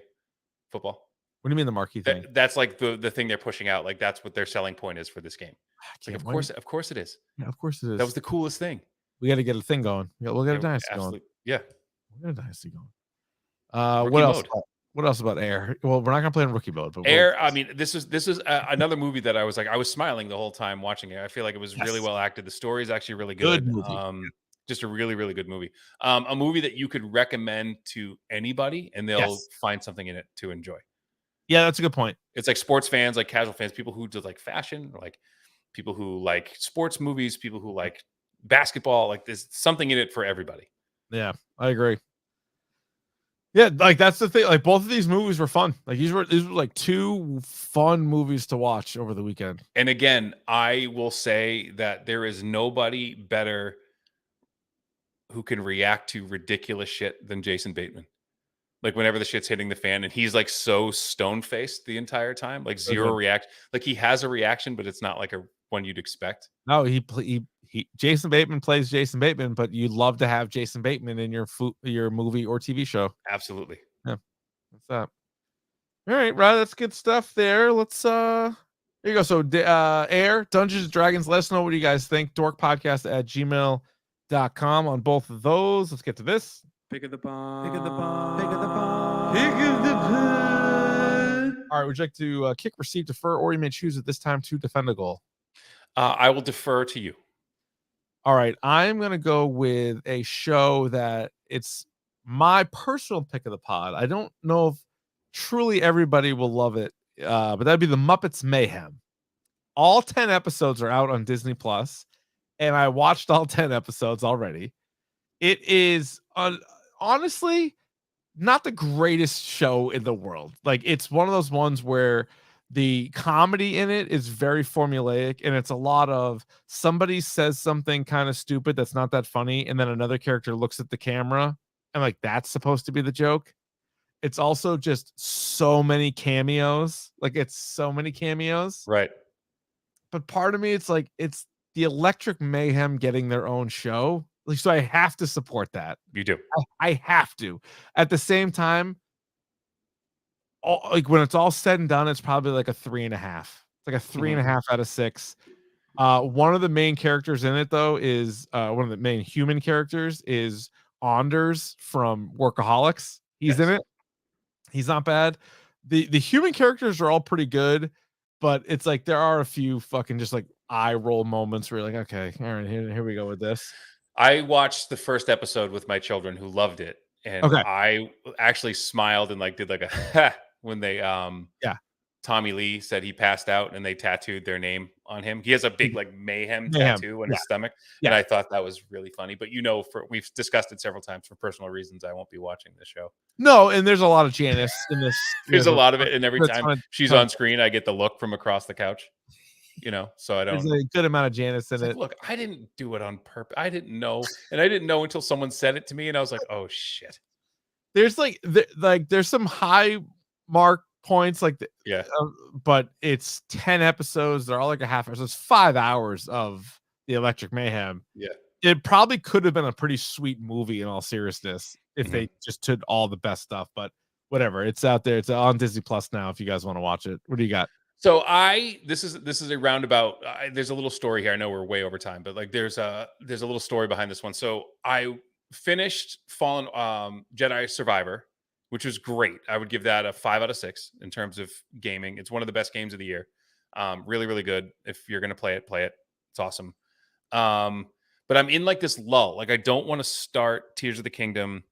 football? What do you mean the marquee thing? That's like the thing they're pushing out. Like that's what their selling point is for this game. Like, of course it is. Yeah, of course it is. That was the coolest thing. We got to get a thing going. We'll get a dynasty going. Yeah, we'll get a dynasty going. What else? What else about Air? Well, we're not gonna play in rookie mode, but Air. I mean, this is another movie that I was smiling the whole time watching it. I feel like it was really well acted. The story is actually really good. Movie. Just a really, really good movie. A movie that you could recommend to anybody, and they'll find something in it to enjoy. Yeah, that's a good point. It's like sports fans, like casual fans, people who do like fashion, like people who like sports movies, people who like basketball. Like there's something in it for everybody. Yeah, I agree. Yeah, like that's the thing. Like both of these movies were fun. Like these were like two fun movies to watch over the weekend. And again, I will say that there is nobody better who can react to ridiculous shit than Jason Bateman. Like whenever the shit's hitting the fan, and he's like so stone faced the entire time, like zero react. Like he has a reaction, but it's not like a one you'd expect. No, he Jason Bateman plays Jason Bateman, but you'd love to have Jason Bateman in your movie or TV show. Absolutely. Yeah. What's that? All right, right. That's good stuff there. Let's here you go. So Air, Dungeons and Dragons, let us know what you guys think. dorkpodcast@gmail.com on both of those. Let's get to this. Pick of the pond. Pick of the pond. Pick of the pond. Pick of the pond. All right, would you like to kick, receive, defer, or you may choose at this time to defend a goal? I will defer to you. All right, I'm going to go with a show that it's my personal pick of the pod. I don't know if truly everybody will love it, but that'd be the Muppets Mayhem. All 10 episodes are out on Disney Plus, and I watched all 10 episodes already. It is honestly not the greatest show in the world. Like it's one of those ones where the comedy in it is very formulaic, and it's a lot of somebody says something kind of stupid that's not that funny, and then another character looks at the camera and like that's supposed to be the joke. It's also just so many cameos. Like it's so many cameos. Right. But part of me, it's like it's the Electric Mayhem getting their own show. Like, so I have to support that. You do. I have to. At the same time, like when it's all said and done, it's probably like a 3.5. It's like a 3.5 out of 6. One of the main characters in it, though, is one of the main human characters is Anders from Workaholics. He's in it. He's not bad. the human characters are all pretty good, but it's like there are a few fucking just like eye roll moments where you're like, okay, all right, here we go with this. I watched the first episode with my children who loved it, and Okay. I actually smiled and like did like a when they Yeah. Tommy Lee said he passed out and they tattooed their name on him. He has a big like mayhem tattoo on his stomach. Yeah. And I thought that was really funny. But we've discussed it several times. For personal reasons, I won't be watching this show. No, and there's a lot of Janice in this. There's a lot of it, and every time she's on screen, I get the look from across the couch. So I don't. There's a good amount of Janice in it. Look, I didn't do it on purpose. I didn't know, and I didn't know until someone said it to me, and I was like, "Oh shit." There's there's some high mark points but it's 10 episodes. They're all like a half hour. So it's 5 hours of the Electric Mayhem. Yeah. It probably could have been a pretty sweet movie in all seriousness if they just took all the best stuff, but whatever. It's out there. It's on Disney Plus now if you guys want to watch it. What do you got? So this is a roundabout. There's a little story here. I know we're way over time, but like there's a little story behind this one. So I finished Fallen Jedi Survivor, which was great. I would give that a 5 out of 6 in terms of gaming. It's one of the best games of the year. Really, really good. If you're gonna play it, play it. It's awesome. But I'm in like this lull. Like I don't want to start Tears of the Kingdom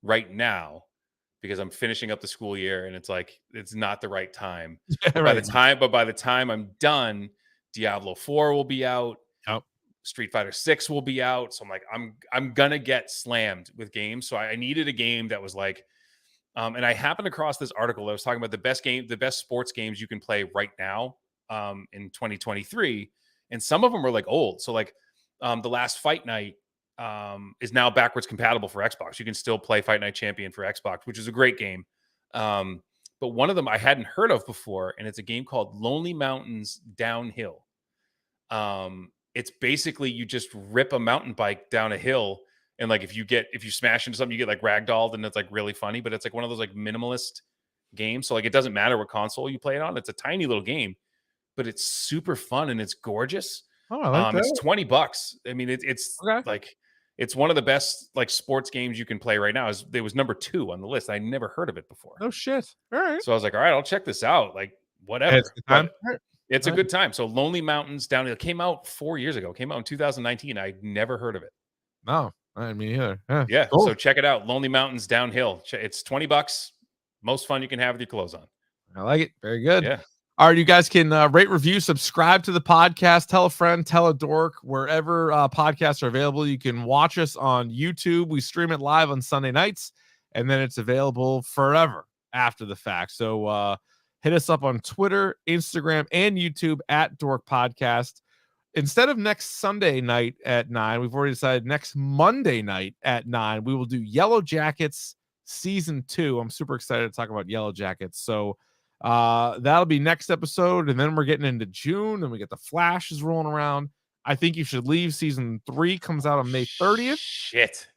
right now because I'm finishing up the school year and it's like it's not the right time. But by the time I'm done, Diablo 4 will be out. Yep. Street Fighter 6 will be out. So I'm like, I'm gonna get slammed with games. So I needed a game that was like, and I happened across this article that was talking about the best sports games you can play right now in 2023. And some of them were like old. So like the last Fight Night is now backwards compatible for Xbox. You can still play Fight Night Champion for Xbox, which is a great game. But one of them I hadn't heard of before, and it's a game called Lonely Mountains Downhill. It's basically you just rip a mountain bike down a hill, and like if you smash into something, you get like ragdolled, and it's like really funny. But it's like one of those like minimalist games, so like it doesn't matter what console you play it on. It's a tiny little game, but it's super fun and it's gorgeous. Oh, I like that. It's $20. I mean, it's okay. Like it's one of the best like sports games you can play right now. It was number 2 on the list. I never heard of it before. No shit. All right. So I was like, all right, I'll check this out. Like whatever. It's a good time. So Lonely Mountains Downhill came out 4 years ago. Came out in 2019. I'd never heard of it. No, I mean either. Yeah. Cool. So check it out. Lonely Mountains Downhill. It's $20. Most fun you can have with your clothes on. I like it. Very good. Yeah. All right, you guys can rate, review, subscribe to the podcast, tell a friend, tell a dork, wherever podcasts are available. You can watch us on YouTube. We stream it live on Sunday nights, and then it's available forever after the fact. So hit us up on Twitter, Instagram, and YouTube at Dork Podcast. Instead of next Sunday night at 9, we've already decided next Monday night at 9, we will do Yellow Jackets Season 2. I'm super excited to talk about Yellow Jackets. So that'll be next episode, and then we're getting into June, and we get the Flashes rolling around. I think You Should Leave Season 3 comes out on May 30th. Shit.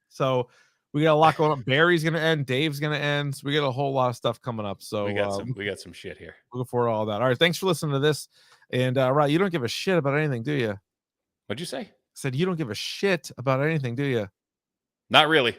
So we got a lot going on. Barry's gonna end, Dave's gonna end. So we got a whole lot of stuff coming up. So we got some shit here. Looking forward to all that. All right, thanks for listening to this. And right, you don't give a shit about anything, do you? What'd you say? I said you don't give a shit about anything, do you? Not really.